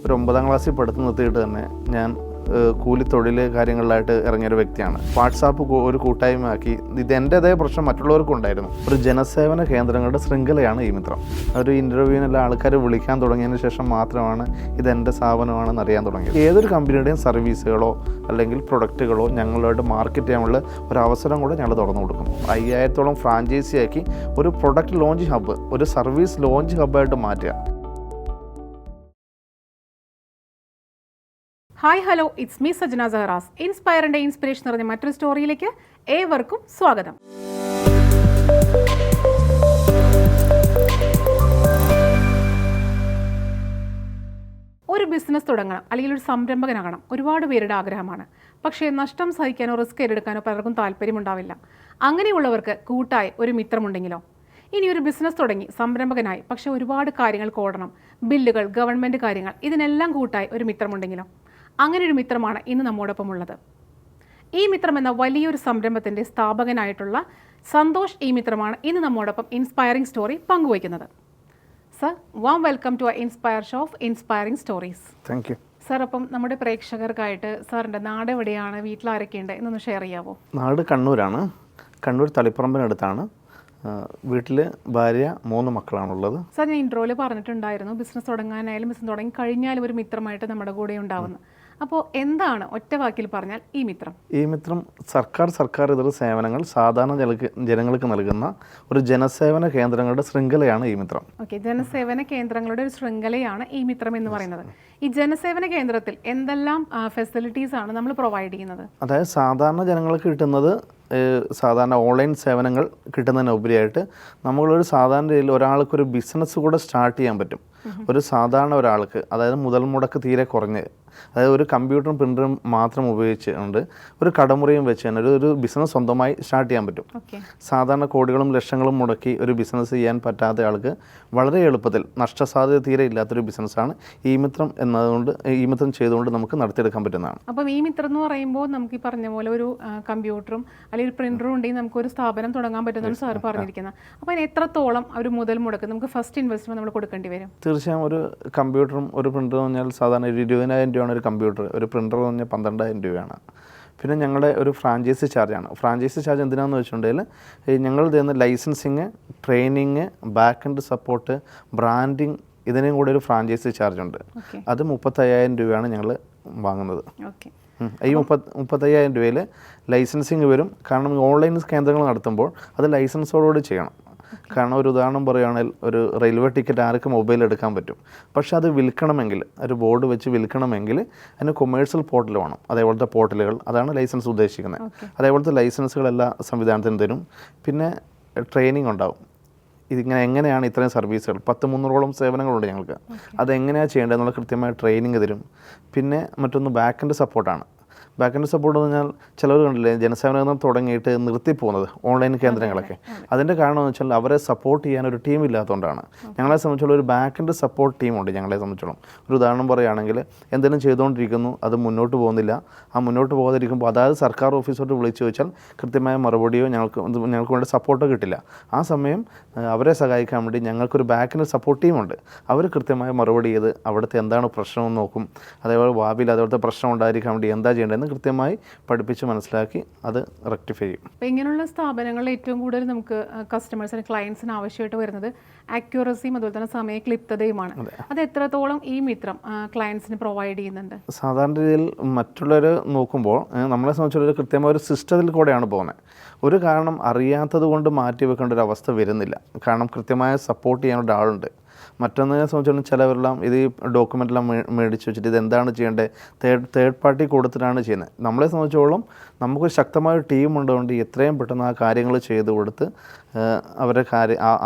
ഒരു 9ാം ക്ലാസ്സിൽ പഠിത്തം നിർത്തിയിട്ട് തന്നെ ഞാൻ കൂലിത്തൊഴിൽ കാര്യങ്ങളിലായിട്ട് ഇറങ്ങിയൊരു വ്യക്തിയാണ്. വാട്സാപ്പ് ഒരു കൂട്ടായ്മയാക്കി ഇത് എൻ്റേതായ പ്രശ്നം മറ്റുള്ളവർക്കും ഉണ്ടായിരുന്നു. ഒരു ജനസേവന കേന്ദ്രങ്ങളുടെ ശൃംഖലയാണ് ഈ മിത്രം. ഒരു ഇൻ്റർവ്യൂവിനെല്ലാം ആൾക്കാർ വിളിക്കാൻ തുടങ്ങിയതിന് ശേഷം മാത്രമാണ് ഇതെൻ്റെ സ്ഥാപനമാണെന്ന് അറിയാൻ തുടങ്ങിയത്. ഏതൊരു കമ്പനിയുടെയും സർവീസുകളോ അല്ലെങ്കിൽ പ്രൊഡക്റ്റുകളോ ഞങ്ങളായിട്ട് മാർക്കറ്റ് ചെയ്യാനുള്ള ഒരു അവസരം കൂടെ ഞങ്ങൾ തുറന്നു കൊടുക്കുന്നു. 5000-ഓളം ഫ്രാഞ്ചൈസിയാക്കി ഒരു പ്രൊഡക്റ്റ് ലോഞ്ച് ഹബ്ബ്, ഒരു സർവീസ് ലോഞ്ച് ഹബ്ബായിട്ട് മാറ്റുക. Hi hello, it's me Sajna Saharas. ഇൻസ്പയറിൻ്റെ ഇൻസ്പിറേഷൻ നിറഞ്ഞ മറ്റൊരു സ്റ്റോറിയിലേക്ക് ഏവർക്കും സ്വാഗതം. ഒരു ബിസിനസ് തുടങ്ങണം അല്ലെങ്കിൽ ഒരു സംരംഭകനാകണം ഒരുപാട് പേരുടെ ആഗ്രഹമാണ്. പക്ഷേ നഷ്ടം സഹിക്കാനോ റിസ്ക് ഏറ്റെടുക്കാനോ പലർക്കും താല്പര്യമുണ്ടാവില്ല. അങ്ങനെയുള്ളവർക്ക് കൂട്ടായി ഒരു മിത്രമുണ്ടെങ്കിലോ? ഇനി ഒരു ബിസിനസ് തുടങ്ങി സംരംഭകനായി, പക്ഷേ ഒരുപാട് കാര്യങ്ങൾ ഓടണം, ബില്ലുകൾ, ഗവൺമെൻറ് കാര്യങ്ങൾ, ഇതിനെല്ലാം കൂട്ടായി ഒരു മിത്രമുണ്ടെങ്കിലോ? അങ്ങനെ ഒരു മിത്രമാണ് ഇന്ന് നമ്മോടൊപ്പം ഉള്ളത്. ഈ മിത്രം എന്ന വലിയൊരു സംരംഭത്തിൻ്റെ സ്ഥാപകനായിട്ടുള്ള സന്തോഷ് ഈ മിത്രമാണ് ഇന്ന് നമ്മോടൊപ്പം ഇൻസ്പയറിംഗ് സ്റ്റോറി പങ്കുവയ്ക്കുന്നത്. Sir, warm welcome to inspire show of inspiring stories. Thank you sir. അപ്പം നമ്മുടെ പ്രേക്ഷകർക്കായിട്ട് സാറിൻ്റെ നാട് എവിടെയാണ്, വീട്ടിലാരൊക്കെയുണ്ട് എന്നൊന്ന് ഷെയർ ചെയ്യാമോ? നാട് കണ്ണൂരാണ്. കണ്ണൂർ തളിപ്പറമ്പിനടുത്താണ്. വീട്ടിൽ ഭാര്യ, 3 മക്കളാണുള്ളത്. സാർ, ഞാൻ ഇൻട്രോയിൽ പറഞ്ഞിട്ടുണ്ടായിരുന്നു ബിസിനസ് തുടങ്ങാനായാലും ബിസിനസ് തുടങ്ങി കഴിഞ്ഞാലും ഒരു മിത്രമായിട്ട് നമ്മുടെ കൂടെ ഉണ്ടാവുന്നത്. അപ്പോൾ എന്താണ് ഒറ്റ വാക്കിൽ പറഞ്ഞാൽ ഈ മിത്രം? ഈ മിത്രം സർക്കാർ ഇതര സേവനങ്ങൾ സാധാരണ ജനങ്ങൾക്ക് നൽകുന്ന ഒരു ജനസേവന കേന്ദ്രങ്ങളുടെ ശൃംഖലയാണ് ഈ മിത്രം. ഓക്കെ, ജനസേവന കേന്ദ്രങ്ങളുടെ ഒരു ശൃംഖലയാണ് ഈ മിത്രം എന്ന് പറയുന്നത്. ഈ ജനസേവന കേന്ദ്രത്തിൽ എന്തെല്ലാം ഫെസിലിറ്റീസ് ആണ് നമ്മൾ പ്രൊവൈഡ് ചെയ്യുന്നത്? അതായത് സാധാരണ ജനങ്ങൾക്ക് കിട്ടുന്നത് സാധാരണ ഓൺലൈൻ സേവനങ്ങൾ കിട്ടുന്നതിനുപരിയായിട്ട് നമ്മളൊരു സാധാരണ രീതിയിൽ ഒരാൾക്കൊരു ബിസിനസ് കൂടെ സ്റ്റാർട്ട് ചെയ്യാൻ പറ്റും. ഒരു സാധാരണ ഒരാൾക്ക്, അതായത് മുതൽ മുടക്ക് തീരെ കുറഞ്ഞ്, അതായത് ഒരു കമ്പ്യൂട്ടറും പ്രിൻ്ററും മാത്രം ഉപയോഗിച്ചുകൊണ്ട് ഒരു കടമുറിയും വെച്ച് തന്നെ ഒരു ബിസിനസ് സ്വന്തമായി സ്റ്റാർട്ട് ചെയ്യാൻ പറ്റും. സാധാരണ കോടികളും ലക്ഷങ്ങളും മുടക്കി ഒരു ബിസിനസ് ചെയ്യാൻ പറ്റാത്ത ആൾക്ക് വളരെ എളുപ്പത്തിൽ, നഷ്ടസാധ്യത തീരെ ഇല്ലാത്തൊരു ബിസിനസ്സാണ് ഈ മിത്രം എന്നതുകൊണ്ട്, ഈ മിത്രം ചെയ്തുകൊണ്ട് നമുക്ക് നടത്തിയെടുക്കാൻ പറ്റുന്നതാണ്. അപ്പം ഈ മിത്രം എന്ന് പറയുമ്പോൾ നമുക്ക് ഈ പറഞ്ഞ പോലെ ഒരു കമ്പ്യൂട്ടറും അല്ലെങ്കിൽ പ്രിൻ്ററും ഉണ്ടെങ്കിൽ നമുക്കൊരു സ്ഥാപനം തുടങ്ങാൻ പറ്റുന്നതാണ് സാർ പറഞ്ഞിരിക്കുന്നത്. അപ്പോൾ അതിന് എത്രത്തോളം ഒരു മുതൽ മുടക്ക് നമുക്ക് ഫസ്റ്റ് ഇൻവെസ്റ്റ്മെൻറ്റ് നമ്മൾ കൊടുക്കേണ്ടി വരും? തീർച്ചയായും ഒരു കമ്പ്യൂട്ടറും ഒരു പ്രിൻ്ററും പറഞ്ഞാൽ സാധാരണ 20,000 രൂപയാണ് ഒരു കമ്പ്യൂട്ടർ. ഒരു പ്രിൻ്റർ എന്ന് പറഞ്ഞാൽ 12,000 രൂപയാണ്. പിന്നെ ഞങ്ങളുടെ ഒരു ഫ്രാഞ്ചൈസി ചാർജാണ്. ഫ്രാഞ്ചൈസി ചാർജ് എന്തിനാണെന്ന് വെച്ചിട്ടുണ്ടെങ്കിൽ ഞങ്ങൾ തരുന്ന licensing, training, back end support, branding, ഇതിനും കൂടെ ഒരു ഫ്രാഞ്ചൈസി ചാർജ് ഉണ്ട്. അത് 35,000 രൂപയാണ് ഞങ്ങൾ വാങ്ങുന്നത്. ഈ 35,000 രൂപയിൽ ലൈസൻസിങ് വരും. കാരണം ഓൺലൈൻ കേന്ദ്രങ്ങൾ നടത്തുമ്പോൾ അത് ലൈസൻസോടുകൂടി ചെയ്യണം. കാരണം ഒരു ഉദാഹരണം പറയുകയാണെങ്കിൽ ഒരു റെയിൽവേ ടിക്കറ്റ് ആർക്ക് മൊബൈൽ എടുക്കാൻ പറ്റും. പക്ഷെ അത് വിൽക്കണമെങ്കിൽ, ഒരു ബോർഡ് വെച്ച് വിൽക്കണമെങ്കിൽ അതിന് കൊമേഴ്സ്യൽ പോർട്ടൽ വേണം. അതേപോലത്തെ പോർട്ടലുകൾ, അതാണ് ലൈസൻസ് ഉദ്ദേശിക്കുന്നത്. അതേപോലത്തെ ലൈസൻസുകളെല്ലാം സംവിധാനത്തിന് തരും. പിന്നെ ട്രെയിനിങ് ഉണ്ടാവും. ഇതിങ്ങനെ എങ്ങനെയാണ് ഇത്രയും സർവീസുകൾ, 10-300ഓളം സേവനങ്ങളുണ്ട് ഞങ്ങൾക്ക്. അതെങ്ങനെയാണ് ചെയ്യേണ്ടതെന്നുള്ള കൃത്യമായ ട്രെയിനിങ് തരും. പിന്നെ മറ്റൊന്ന് ബാക്ക് എൻഡ് സപ്പോർട്ടാണ്. ബാക്ക് എൻഡ് സപ്പോർട്ട് എന്ന് പറഞ്ഞാൽ ചിലർ കണ്ടില്ലേ, ജനസേവന കേന്ദ്രം തുടങ്ങിയിട്ട് നിർത്തിപ്പോകുന്നത് ഓൺലൈൻ കേന്ദ്രങ്ങളൊക്കെ. അതിൻ്റെ കാരണം എന്ന് വെച്ചാൽ അവരെ സപ്പോർട്ട് ചെയ്യാൻ ഒരു ടീം ഇല്ലാത്തതുകൊണ്ടാണ്. ഞങ്ങളെ സംബന്ധിച്ചുള്ള ഒരു ബാക്ക് എൻഡ് സപ്പോർട്ട് ടീമുണ്ട് ഞങ്ങളെ സംബന്ധിച്ചോളം. ഒരു ഉദാഹരണം പറയുകയാണെങ്കിൽ, എന്തെങ്കിലും ചെയ്തുകൊണ്ടിരിക്കുന്നു, അത് മുന്നോട്ട് പോകുന്നില്ല, ആ മുന്നോട്ട് പോകാതിരിക്കുമ്പോൾ അതായത് സർക്കാർ ഓഫീസോട്ട് വിളിച്ചു ചോദിച്ചാൽ കൃത്യമായ മറുപടിയോ ഞങ്ങൾക്ക് വേണ്ട സപ്പോർട്ടോ കിട്ടില്ല. ആ സമയം അവരെ സഹായിക്കാൻ വേണ്ടി ഞങ്ങൾക്കൊരു ബാക്ക് എൻഡ് സപ്പോർട്ട് ടീമുണ്ട്. അവർ കൃത്യമായ മറുപടി ചെയ്ത് അവിടുത്തെ എന്താണ് പ്രശ്നമെന്ന് നോക്കും. അതേപോലെ ഭാവിയിൽ അതേപോലത്തെ പ്രശ്നം ഉണ്ടായിരിക്കാൻ വേണ്ടി എന്താ ചെയ്യേണ്ടതെന്ന് കൃത്യമായി പഠിപ്പിച്ച് മനസ്സിലാക്കി അത് റെക്ടിഫൈ ചെയ്യും. അപ്പോൾ ഇങ്ങനെയുള്ള സ്ഥാപനങ്ങളിൽ ഏറ്റവും കൂടുതൽ നമുക്ക് കസ്റ്റമേഴ്സിന്, ക്ലയൻസിന് ആവശ്യമായിട്ട് വരുന്നത് ആക്യുറസിയും അതുപോലെ തന്നെ സമയ ക്ലിപ്തതയുമാണ്. അത് എത്രത്തോളം ഈ മിത്രം ക്ലയൻസിന് പ്രൊവൈഡ് ചെയ്യുന്നുണ്ട്? സാധാരണ രീതിയിൽ മറ്റുള്ളവർ നോക്കുമ്പോൾ നമ്മളെ സംബന്ധിച്ചുള്ള കൃത്യമായ ഒരു സിസ്റ്റത്തിൽ കൂടെയാണ് പോകുന്നത്. ഒരു കാരണം അറിയാത്തത് കൊണ്ട് മാറ്റി വെക്കേണ്ട ഒരു അവസ്ഥ വരുന്നില്ല. കാരണം കൃത്യമായ സപ്പോർട്ട് ചെയ്യാനുള്ള ആളുണ്ട്. മറ്റൊന്നിനെ സംബന്ധിച്ചിടത്തോളം ചിലവരെല്ലാം ഇത് ഡോക്യുമെൻ്റെല്ലാം മേടിച്ച് വെച്ചിട്ട് ഇതെന്താണ് ചെയ്യേണ്ടത് തേർഡ് പാർട്ടി കൊടുത്തിട്ടാണ് ചെയ്യുന്നത്. നമ്മളെ സംബന്ധിച്ചോളം നമുക്കൊരു ശക്തമായ ടീം ഉള്ളതുകൊണ്ട് എത്രയും പെട്ടെന്ന് ആ കാര്യങ്ങൾ ചെയ്ത് കൊടുത്ത് അവരുടെ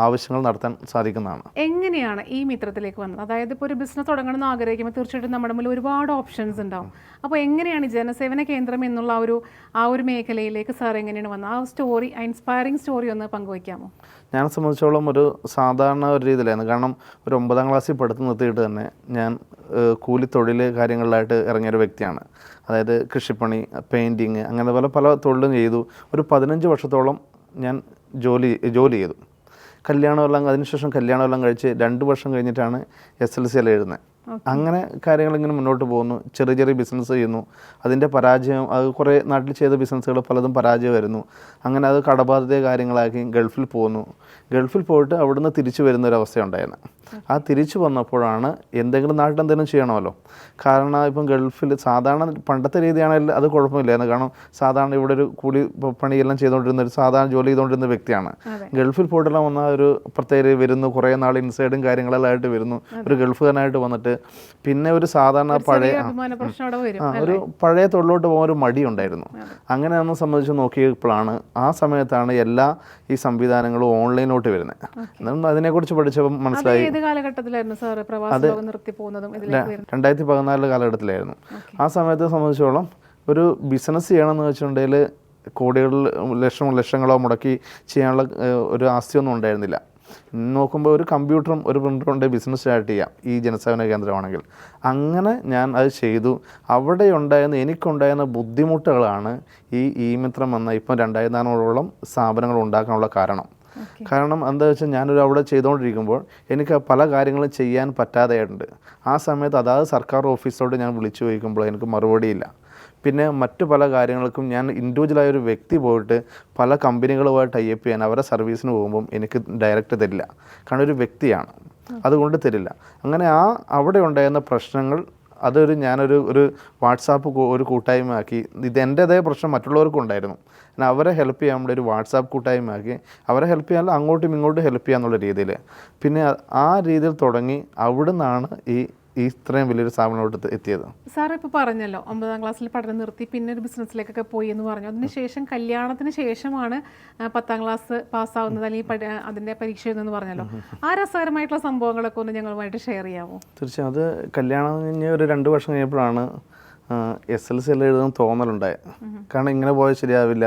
ആവശ്യങ്ങൾ നടത്താൻ സാധിക്കുന്നതാണ്. എങ്ങനെയാണ് ഈ മിത്രത്തിലേക്ക് വന്നത്? അതായത് ഇപ്പോൾ ഒരു ബിസിനസ് തുടങ്ങണമെന്ന് ആഗ്രഹിക്കുമ്പോൾ തീർച്ചയായിട്ടും നമ്മുടെ മുന്നിൽ ഒരുപാട് ഓപ്ഷൻസ് ഉണ്ടാവും. അപ്പോൾ എങ്ങനെയാണ് ജനസേവന കേന്ദ്രം എന്നുള്ള ആ ഒരു മേഖലയിലേക്ക് സാർ എങ്ങനെയാണ് വന്നത്? ആ സ്റ്റോറി, ഇൻസ്പയറിംഗ് സ്റ്റോറി ഒന്ന് പങ്കുവയ്ക്കാമോ? ഞാൻ സംബന്ധിച്ചോളം ഒരു സാധാരണ ഒരു രീതിയിലായിരുന്നു. കാരണം ഒരു 9ാം ക്ലാസ്സിൽ പഠിത്തം നിർത്തിയിട്ട് തന്നെ ഞാൻ കൂലിത്തൊഴിൽ കാര്യങ്ങളിലായിട്ട് ഇറങ്ങിയൊരു വ്യക്തിയാണ്. അതായത് കൃഷിപ്പണി, പെയിൻറ്റിങ്, അങ്ങനെ പല തൊഴിലും ചെയ്തു. ഒരു 15 വർഷത്തോളം ഞാൻ ജോലി ചെയ്തു. കല്യാണമെല്ലാം അതിനുശേഷം കല്യാണമെല്ലാം കഴിച്ച് 2 വർഷം കഴിഞ്ഞിട്ടാണ് SLC എഴുതുന്നത്. അങ്ങനെ കാര്യങ്ങൾ ഇങ്ങനെ മുന്നോട്ട് പോകുന്നു. ചെറിയ ചെറിയ ബിസിനസ് ചെയ്യുന്നു. അതിൻ്റെ പരാജയം, അത് കുറേ നാട്ടിൽ ചെയ്ത ബിസിനസ്സുകൾ പലതും പരാജയമായിരുന്നു. അങ്ങനെ അത് കടബാധ്യത കാര്യങ്ങളാക്കി ഗൾഫിൽ പോകുന്നു. ഗൾഫിൽ പോയിട്ട് അവിടുന്ന് തിരിച്ചു വരുന്നൊരവസ്ഥയുണ്ടായിരുന്നു. ആ തിരിച്ചു വന്നപ്പോഴാണ് എന്തെങ്കിലും നാട്ടിൽ എന്തെങ്കിലും ചെയ്യണമല്ലോ. കാരണം ഇപ്പം ഗൾഫിൽ സാധാരണ പണ്ടത്തെ രീതിയാണെങ്കിൽ അത് കുഴപ്പമില്ലായിരുന്നു. കാരണം സാധാരണ ഇവിടെ ഒരു കൂലി പണിയെല്ലാം ചെയ്തുകൊണ്ടിരുന്ന ഒരു സാധാരണ ജോലി ചെയ്തുകൊണ്ടിരുന്ന വ്യക്തിയാണ്. ഗൾഫിൽ പോയിട്ടെല്ലാം വന്ന ഒരു പ്രത്യേക വരുന്നു, കുറേ നാൾ ഇൻസൈഡും കാര്യങ്ങളെല്ലാം ആയിട്ട് വരുന്നു, ഒരു ഗൾഫുകാരനായിട്ട് വന്നിട്ട് പിന്നെ ഒരു സാധാരണ ഒരു പഴയ തൊഴിലോട്ട് പോകാൻ ഒരു മടിയുണ്ടായിരുന്നു. അങ്ങനെ ഒന്ന് സംബന്ധിച്ച് നോക്കിയപ്പോഴാണ് ആ സമയത്താണ് എല്ലാ ഈ സംവിധാനങ്ങളും ഓൺലൈനോട്ട് വരുന്നത്. എന്നാലും അതിനെക്കുറിച്ച് പഠിച്ചപ്പോൾ മനസ്സിലായി. 2014 കാലഘട്ടത്തിലായിരുന്നു. ആ സമയത്തെ സംബന്ധിച്ചോളം ഒരു ബിസിനസ് ചെയ്യണമെന്ന് വെച്ചിട്ടുണ്ടെങ്കിൽ കോടികളിൽ ലക്ഷങ്ങളോ മുടക്കി ചെയ്യാനുള്ള ഒരു ആസ്തിയൊന്നും ഉണ്ടായിരുന്നില്ല. നോക്കുമ്പോൾ ഒരു കമ്പ്യൂട്ടറും ഒരു പ്രിൻ്ററും കൊണ്ട് ബിസിനസ് സ്റ്റാർട്ട് ചെയ്യാം ഈ ജനസേവന കേന്ദ്രമാണെങ്കിൽ. അങ്ങനെ ഞാൻ അത് ചെയ്തു. അവിടെ എനിക്കുണ്ടായിരുന്ന ബുദ്ധിമുട്ടുകളാണ് ഈ മിത്രം എന്ന ഇപ്പം 2400ഓളം സ്ഥാപനങ്ങൾ ഉണ്ടാക്കാനുള്ള കാരണം. കാരണം എന്താ വെച്ചാൽ ഞാനൊരു അവിടെ ചെയ്തുകൊണ്ടിരിക്കുമ്പോൾ എനിക്ക് പല കാര്യങ്ങളും ചെയ്യാൻ പറ്റാതെയായിട്ടുണ്ട്. ആ സമയത്ത് അതായത് സർക്കാർ ഓഫീസോട് ഞാൻ വിളിച്ചു ചോദിക്കുമ്പോൾ എനിക്ക് മറുപടിയില്ല. പിന്നെ മറ്റു പല കാര്യങ്ങൾക്കും ഞാൻ ഇൻഡിവിജ്വലായൊരു വ്യക്തി പോയിട്ട് പല കമ്പനികളുമായി ടൈപ്പ് ചെയ്യാൻ അവരുടെ സർവീസിന് പോകുമ്പം എനിക്ക് ഡയറക്റ്റ് തരില്ല. കാരണം ഒരു വ്യക്തിയാണ്, അതുകൊണ്ട് തരില്ല. അങ്ങനെ അവിടെ ഉണ്ടായിരുന്ന പ്രശ്നങ്ങൾ ഞാനൊരു വാട്സാപ്പ് ഒരു കൂട്ടായ്മയാക്കി. ഇത് എൻ്റേതായ പ്രശ്നം മറ്റുള്ളവർക്കും ഉണ്ടായിരുന്നു. ഞാൻ അവരെ ഹെൽപ്പ് ചെയ്യാൻ വേണ്ടി ഒരു വാട്സാപ്പ് കൂട്ടായ്മയാക്കി. അവരെ ഹെൽപ്പ് ചെയ്യാൻ അങ്ങോട്ടും ഇങ്ങോട്ടും ഹെൽപ്പ് ചെയ്യാന്നുള്ള രീതിയിൽ പിന്നെ ആ രീതിയിൽ തുടങ്ങി. അവിടെ നിന്നാണ് ഇത്രയും വലിയൊരു സ്ഥാപനത്തോട്ട് എത്തിയത്. സാർ ഇപ്പോൾ പറഞ്ഞല്ലോ 9ാം ക്ലാസ്സിൽ പഠനം നിർത്തി പിന്നെ ഒരു ബിസിനസ്സിലേക്കൊക്കെ പോയി എന്ന് പറഞ്ഞു. അതിനുശേഷം കല്യാണത്തിന് ശേഷമാണ് 10ാം ക്ലാസ് പാസ്സാവുന്നത് അല്ലെങ്കിൽ അതിൻ്റെ പരീക്ഷ എഴുതുന്നത് പറഞ്ഞല്ലോ. ആ രസകരമായിട്ടുള്ള സംഭവങ്ങളൊക്കെ ഒന്ന് ഞങ്ങളുമായിട്ട് ഷെയർ ചെയ്യാമോ? തീർച്ചയായും. അത് കല്യാണം കഴിഞ്ഞ് ഒരു 2 വർഷം കഴിഞ്ഞപ്പോഴാണ് SLC എല്ലാം എഴുതാൻ തോന്നലുണ്ടായത്. കാരണം ഇങ്ങനെ പോയാൽ ശരിയാവില്ല.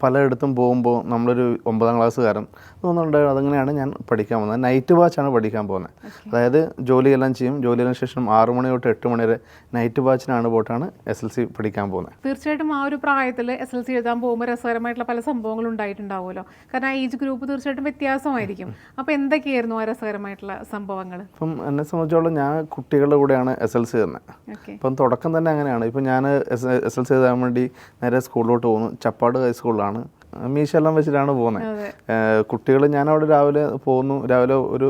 പലയിടത്തും പോകുമ്പോൾ നമ്മളൊരു 9ാം ക്ലാസ്സുകാരൻ തോന്നുന്നുണ്ടായിരുന്നു. അതങ്ങനെയാണ് ഞാൻ പഠിക്കാൻ പോകുന്നത്. നൈറ്റ് വാച്ചാണ് പഠിക്കാൻ പോകുന്നത്. അതായത് ജോലിയെല്ലാം ചെയ്യും. ജോലിയെല്ലാം ശേഷം 6 മണി തൊട്ട് 8 മണി വരെ നൈറ്റ് വാച്ചിനാണ് പോയിട്ടാണ് SLC പഠിക്കാൻ പോകുന്നത്. തീർച്ചയായിട്ടും ആ ഒരു പ്രായത്തിൽ SLC എഴുതാൻ പോകുമ്പോൾ രസകരമായിട്ടുള്ള പല സംഭവങ്ങളും ഉണ്ടായിട്ടുണ്ടാവുമല്ലോ. കാരണം ഏജ് ഗ്രൂപ്പ് തീർച്ചയായിട്ടും വ്യത്യാസമായിരിക്കും. അപ്പോൾ എന്തൊക്കെയായിരുന്നു ആ രസകരമായിട്ടുള്ള സംഭവങ്ങൾ? ഇപ്പം എന്നെ സംബന്ധിച്ചോളം ഞാൻ കുട്ടികളുടെ കൂടെയാണ് SLC തന്നെ. ഇപ്പം തുടക്കം തന്നെ അങ്ങനെയാണ്. ഇപ്പം ഞാൻ SLC എഴുതാൻ വേണ്ടി നേരെ സ്കൂളിലോട്ട് പോകുന്നു. ചപ്പാട് ഹൈസ്കൂളിലാണ്. മീശെല്ലാം വെച്ചിട്ടാണ് പോകുന്നത്. കുട്ടികൾ ഞാനവിടെ രാവിലെ പോകുന്നു. രാവിലെ ഒരു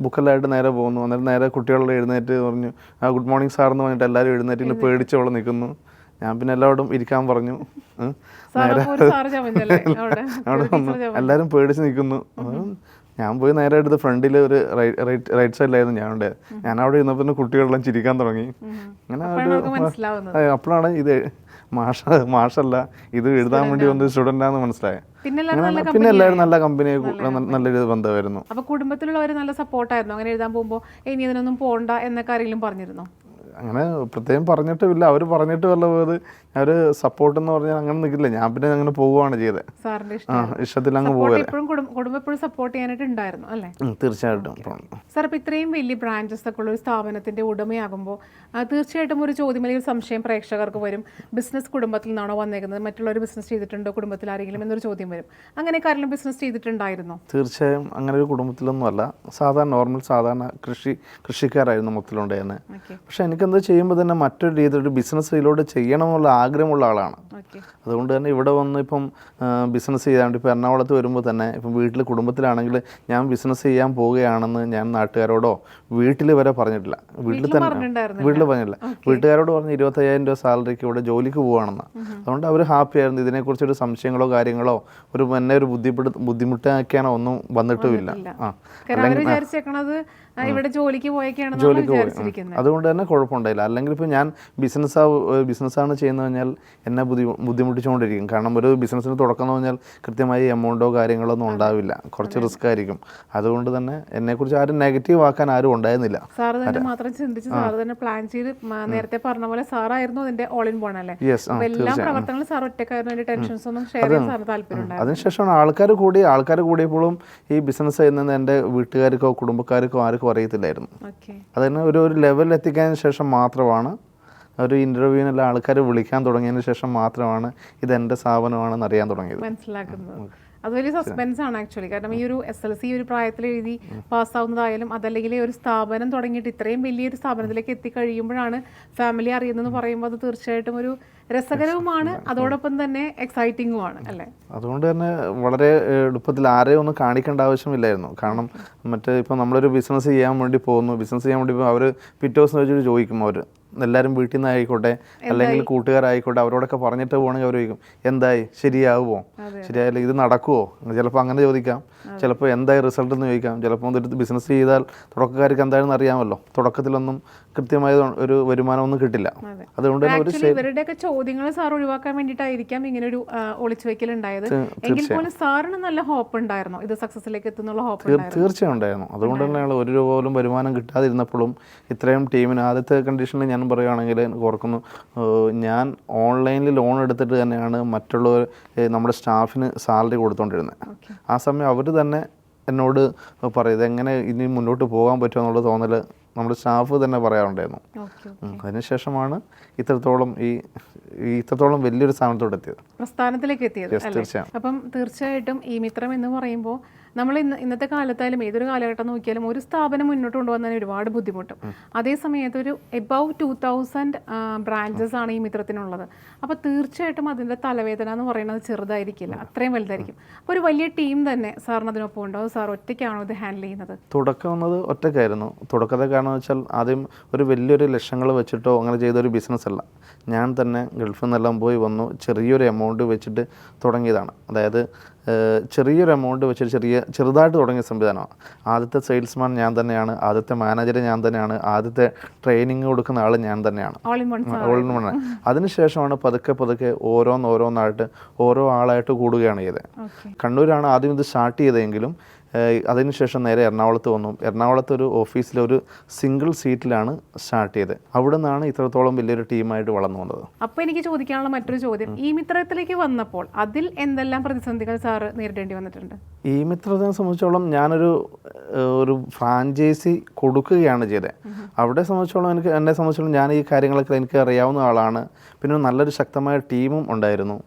ബുക്കെല്ലായിട്ട് നേരെ പോകുന്നു. അന്നേരം നേരെ കുട്ടികളുടെ എഴുന്നേറ്റ് പറഞ്ഞു ഗുഡ് മോർണിംഗ് സാർ എന്ന് പറഞ്ഞിട്ട് എല്ലാവരും എഴുന്നേറ്റ് പേടിച്ചോടെ നിൽക്കുന്നു. ഞാൻ പിന്നെ എല്ലാവരോടും ഇരിക്കാൻ പറഞ്ഞു. നേരെ അവിടെ വന്നു. എല്ലാവരും പേടിച്ച് നിൽക്കുന്നു. ഞാൻ പോയി നേരെ എടുത്ത് ഫ്രണ്ടിൽ ഒരു റൈറ്റ് സൈഡിലായിരുന്നു ഞാൻ അവിടെ ഇരുന്നപ്പോൾ കുട്ടികളെല്ലാം ചിരിക്കാൻ തുടങ്ങി. അങ്ങനെ അപ്പോഴാണ് ഇത് മാഷല്ല, ഇത് എഴുതാൻ വേണ്ടി വന്ന സ്റ്റുഡൻ്റാന്ന് മനസ്സിലായത്. പിന്നെ എല്ലാവരും നല്ല കമ്പനി, നല്ലൊരു ബന്ധമായിരുന്നു. അപ്പോൾ കുടുംബത്തിലുള്ളവർ നല്ല സപ്പോർട്ടായിരുന്നു അങ്ങനെ എഴുതാൻ പോകുമ്പോൾ? ഇനി ഇതിനൊന്നും പോകണ്ട എന്നൊക്കെ ആരെങ്കിലും പറഞ്ഞിരുന്നോ? അങ്ങനെ പ്രത്യേകം പറഞ്ഞിട്ടുമില്ല. അവർ പറഞ്ഞിട്ട് വല്ല പോയത് അവർ സപ്പോർട്ട് എന്ന് പറഞ്ഞാൽ അങ്ങനെ നിൽക്കില്ല. ഞാൻ പിന്നെ അങ്ങനെ പോവുകയാണ് ചെയ്തത്. ഇഷ്ടത്തിൽ അങ്ങ് പോകല്ലേ. കുടുംബം എപ്പോഴും സപ്പോർട്ട് ചെയ്യാനായിട്ട് ഉണ്ടായിരുന്നു അല്ലേ? തീർച്ചയായിട്ടും. സാർ, ഇപ്പോൾ ഇത്രയും വലിയ ബ്രാഞ്ചസ് ഒക്കെ ഉള്ള ഒരു സ്ഥാപനത്തിന്റെ ഉടമയാകുമ്പോൾ തീർച്ചയായിട്ടും ഒരു ചോദ്യം അല്ലെങ്കിൽ ഒരു സംശയം പ്രേക്ഷകർക്ക് വരും. ബിസിനസ് കുടുംബത്തിൽ നിന്നാണോ വന്നേക്കുന്നത്? മറ്റുള്ളവർ ബിസിനസ് ചെയ്തിട്ടുണ്ടോ കുടുംബത്തിൽ ആരെങ്കിലും എന്നൊരു ചോദ്യം വരും. അങ്ങനെയൊക്കെ ആരെങ്കിലും ബിസിനസ് ചെയ്തിട്ടുണ്ടായിരുന്നോ? തീർച്ചയായും അങ്ങനെ ഒരു കുടുംബത്തിലൊന്നും അല്ല. സാധാരണ കൃഷിക്കാരായിരുന്നു മൊത്തത്തിലുണ്ടായിരുന്നത്. പക്ഷെ എനിക്കെന്താ ചെയ്യുമ്പോൾ തന്നെ മറ്റൊരു രീതിയിൽ ഒരു ബിസിനസ്സിലോട്ട് ചെയ്യണമെന്നുള്ള ആഗ്രഹമുള്ള ആളാണ്. അതുകൊണ്ട് തന്നെ ഇവിടെ വന്ന് ഇപ്പം ബിസിനസ് ചെയ്യാണ്ട് ഇപ്പോൾ എറണാകുളത്ത് വരുമ്പോൾ തന്നെ ഇപ്പം വീട്ടിൽ കുടുംബത്തിലാണെങ്കിൽ ഞാൻ ബിസിനസ് ചെയ്യാൻ പോവുകയാണെന്ന് ഞാൻ നാട്ടുകാരോടോ വീട്ടിൽ വരെ പറഞ്ഞിട്ടില്ല. വീട്ടിൽ പറഞ്ഞില്ല. വീട്ടുകാരോട് പറഞ്ഞ് 25,000 രൂപ സാലറിക്ക് ഇവിടെ ജോലിക്ക് പോവുകയാണെന്ന്. അതുകൊണ്ട് അവർ ഹാപ്പി ആയിരുന്നു. ഇതിനെക്കുറിച്ചൊരു സംശയങ്ങളോ കാര്യങ്ങളോ എന്നെ ഒരു ബുദ്ധിമുട്ടാക്കിയാണോ ഒന്നും വന്നിട്ടുമില്ല. അതുകൊണ്ട് തന്നെ കുഴപ്പമുണ്ടായില്ല. അല്ലെങ്കിൽ ഇപ്പോൾ ഞാൻ ബിസിനസ്സാണ് ചെയ്യുന്നത് കഴിഞ്ഞാൽ എന്നെ ബുദ്ധിമുട്ടിച്ചുകൊണ്ടിരിക്കും. കാരണം ഒരു ബിസിനസ്സിന് തുടക്കം എന്ന് പറഞ്ഞാൽ കൃത്യമായി എമൗണ്ടോ കാര്യങ്ങളൊന്നും ഉണ്ടാവില്ല. കുറച്ച് റിസ്ക് ആയിരിക്കും. അതുകൊണ്ട് തന്നെ എന്നെക്കുറിച്ച് ആരും നെഗറ്റീവ് ആക്കാൻ ആരും ഉണ്ടായിരുന്നില്ല. സാർ തന്നെ മാത്രം ചിന്തിച്ച് സാർ തന്നെ പ്ലാൻ ചെയ്ത് നേരത്തെ പറഞ്ഞ പോലെ സാറായിരുന്നു അതിന്റെ ഓൾ ഇൻ വൺ അല്ലേ? എല്ലാ പ്രവർത്തനങ്ങളും സാർ ഒറ്റക്കായിരുന്നു. ടെൻഷൻസ് ഒന്നും ഷെയർ ചെയ്യാൻ സാർ താല്പര്യം. അതിനുശേഷമാണ് ആൾക്കാർ കൂടിയപ്പോഴും ഈ ബിസിനസ് ചെയ്യുന്നത് എൻ്റെ വീട്ടുകാർക്കോ കുടുംബക്കാർക്കോ ആർക്കും അറിയത്തില്ലായിരുന്നു. അതിന് ഒരു ലെവലിൽ എത്തിക്കാതിന് ശേഷം മാത്രമാണ്, ഒരു ഇൻ്റർവ്യൂവിനെല്ലാം ആൾക്കാർ വിളിക്കാൻ തുടങ്ങിയതിന് ശേഷം മാത്രമാണ് ഇതെൻ്റെ സ്ഥാപനമാണെന്ന് അറിയാൻ തുടങ്ങിയത്. മനസ്സിലാക്കുന്നത്. അത് വലിയ സസ്പെൻസ് ആണ് ആക്ച്വലി. കാരണം ഈ ഒരു SLC ഒരു പ്രായത്തിൽ എഴുതി പാസ്സാവുന്നതായാലും അതല്ലെങ്കിൽ ഒരു സ്ഥാപനം തുടങ്ങിയിട്ട് ഇത്രയും വലിയൊരു സ്ഥാപനത്തിലേക്ക് എത്തിക്കഴിയുമ്പോഴാണ് ഫാമിലി അറിയുന്നതെന്ന് പറയുമ്പോൾ അത് തീർച്ചയായിട്ടും ഒരു രസകരവുമാണ്, അതോടൊപ്പം തന്നെ എക്സൈറ്റിങ്ങുമാണ് അല്ലേ? അതുകൊണ്ട് തന്നെ വളരെ എളുപ്പത്തിൽ ആരെയും ഒന്നും കാണിക്കേണ്ട ആവശ്യമില്ലായിരുന്നു. കാരണം ഇപ്പം നമ്മളൊരു ബിസിനസ് ചെയ്യാൻ വേണ്ടി പോകുന്നു, ബിസിനസ് ചെയ്യാൻ വേണ്ടി അവർ പിറ്റേ ദിവസം വെച്ചിട്ട് ചോദിക്കും, അവർ എല്ലാവരും വീട്ടിൽ നിന്ന് ആയിക്കോട്ടെ അല്ലെങ്കിൽ കൂട്ടുകാരായിക്കോട്ടെ അവരോടൊക്കെ പറഞ്ഞിട്ട് പോകണമെങ്കിൽ അവർ ചോദിക്കും എന്തായി, ശരിയാവുമോ, ശരിയായില്ല ഇത് നടക്കുമോ, ചിലപ്പോൾ അങ്ങനെ ചോദിക്കാം, ചിലപ്പോൾ എന്തായി റിസൾട്ട് എന്ന് ചോദിക്കാം, ചിലപ്പോൾ ഒരു ബിസിനസ് ചെയ്താൽ തുടക്കക്കാർക്ക് എന്താണെന്ന് അറിയാമല്ലോ, തുടക്കത്തിലൊന്നും കൃത്യമായ ഒരു വരുമാനമൊന്നും കിട്ടില്ല. അതുകൊണ്ട് തന്നെ ഇവരുടെയൊക്കെ ചോദ്യങ്ങൾ സാർ ഒഴിവാക്കാൻ വേണ്ടിയിട്ടായിരിക്കാം ഇങ്ങനെ ഒരു ഒളിച്ചു വെക്കൽ ഉണ്ടായത്. എങ്കിൽ പോലും സാറിന് നല്ല ഹോപ്പ് ഉണ്ടായിരുന്നു ഇത് സക്സസിലേക്ക് എത്തുന്നുള്ള ഹോപ്പ്? തീർച്ചയായും ഉണ്ടായിരുന്നു. അതുകൊണ്ട് തന്നെയാണ് ഒരു രൂപ പോലും വരുമാനം കിട്ടാതിരുന്നപ്പോഴും ഇത്രയും ടീമിന് ആദ്യത്തെ കണ്ടീഷനിൽ ഞാൻ പറയുകയാണെങ്കിൽ എനിക്ക് ഓർക്കുന്നു, ഞാൻ ഓൺലൈനിൽ ലോൺ എടുത്തിട്ട് തന്നെയാണ് മറ്റുള്ളവർ നമ്മുടെ സ്റ്റാഫിന് സാലറി കൊടുത്തുകൊണ്ടിരുന്നത്. ആ സമയം അവർ തന്നെ എന്നോട് പറയും ഇതെങ്ങനെ ഇനി മുന്നോട്ട് പോകാൻ പറ്റുമോ എന്നുള്ള തോന്നൽ നമ്മുടെ സ്റ്റാഫ് തന്നെ പറയാറുണ്ടായിരുന്നു. അതിനുശേഷമാണ് ഇത്രത്തോളം വലിയൊരു പ്രസ്ഥാനത്തിലേക്ക് എത്തിയത്. അപ്പം തീർച്ചയായിട്ടും ഈ മിത്രം എന്ന് പറയുമ്പോൾ നമ്മൾ ഇന്നത്തെ കാലത്തായാലും ഏതൊരു കാലഘട്ടം നോക്കിയാലും ഒരു സ്ഥാപനം മുന്നോട്ട് കൊണ്ടുപോകുന്നതിന് ഒരുപാട് ബുദ്ധിമുട്ടും. അതേ സമയത്ത് ഒരു എബവ് 2000 ബ്രാഞ്ചസ് ആണ് ഈ മിത്രത്തിനുള്ളത്. അപ്പോൾ തീർച്ചയായിട്ടും അതിൻ്റെ തലവേദന എന്ന് പറയുന്നത് ചെറുതായിരിക്കില്ല, അത്രയും വലുതായിരിക്കും. അപ്പോൾ ഒരു വലിയ ടീം തന്നെ സാറിന് അതിനൊപ്പം ഉണ്ടോ, സാർ ഒറ്റയ്ക്കാണോ ഇത് ഹാൻഡിൽ ചെയ്യുന്നത്? തുടക്കം വന്നത് ഒറ്റയ്ക്കായിരുന്നു. തുടക്കത്തെ കാരണം വെച്ചാൽ ആദ്യം ഒരു വലിയൊരു ലക്ഷങ്ങൾ വെച്ചിട്ടോ അങ്ങനെ ചെയ്തൊരു ബിസിനസ് അല്ല. ഞാൻ തന്നെ ഗൾഫിൽ നിന്നെല്ലാം പോയി വന്നു ചെറിയൊരു എമൗണ്ട് വെച്ചിട്ട് തുടങ്ങിയതാണ്. അതായത് ചെറിയൊരു എമൗണ്ട് വെച്ചിട്ട് ചെറുതായിട്ട് തുടങ്ങിയ സംവിധാനമാണ്. ആദ്യത്തെ സെയിൽസ്മാൻ ഞാൻ തന്നെയാണ്, ആദ്യത്തെ മാനേജർ ഞാൻ തന്നെയാണ്, ആദ്യത്തെ ട്രെയിനിങ് കൊടുക്കുന്ന ആൾ ഞാൻ തന്നെയാണ്, ഓൾ ഇൻ വൺ. അതിനുശേഷമാണ് പതുക്കെ ഓരോന്നായിട്ട് ഓരോ ആളായിട്ട് കൂടുകയാണ് ചെയ്തത്. കണ്ണൂരാണ് ആദ്യം ഇത് സ്റ്റാർട്ട് ചെയ്തതെങ്കിലും അതിനുശേഷം നേരെ എറണാകുളത്ത് വന്നു. എറണാകുളത്ത് ഒരു ഓഫീസിലൊരു സിംഗിൾ സീറ്റിലാണ് സ്റ്റാർട്ട് ചെയ്തത്. അവിടെ നിന്നാണ് ഇത്രത്തോളം വലിയൊരു ടീമായിട്ട് വളർന്നു വന്നത്. അപ്പോൾ എനിക്ക് ചോദിക്കാനുള്ള മറ്റൊരു ചോദ്യം, ഈ മിത്രത്തിലേക്ക് വന്നപ്പോൾ അതിൽ എന്തെല്ലാം പ്രതിസന്ധികൾ സാറ് നേരിടേണ്ടി വന്നിട്ടുണ്ട്? ഈ മിത്രത്തിനെ സംബന്ധിച്ചോളം ഞാനൊരു ഫ്രാഞ്ചൈസി കൊടുക്കുകയാണ് ചെയ്തത്. അവിടെ സംബന്ധിച്ചോളം എന്നെ സംബന്ധിച്ചോളം ഞാൻ ഈ കാര്യങ്ങളൊക്കെ എനിക്ക് അറിയാവുന്ന ആളാണ്. പിന്നെ നല്ലൊരു ശക്തമായ ടീമും ഉണ്ടായിരുന്നു.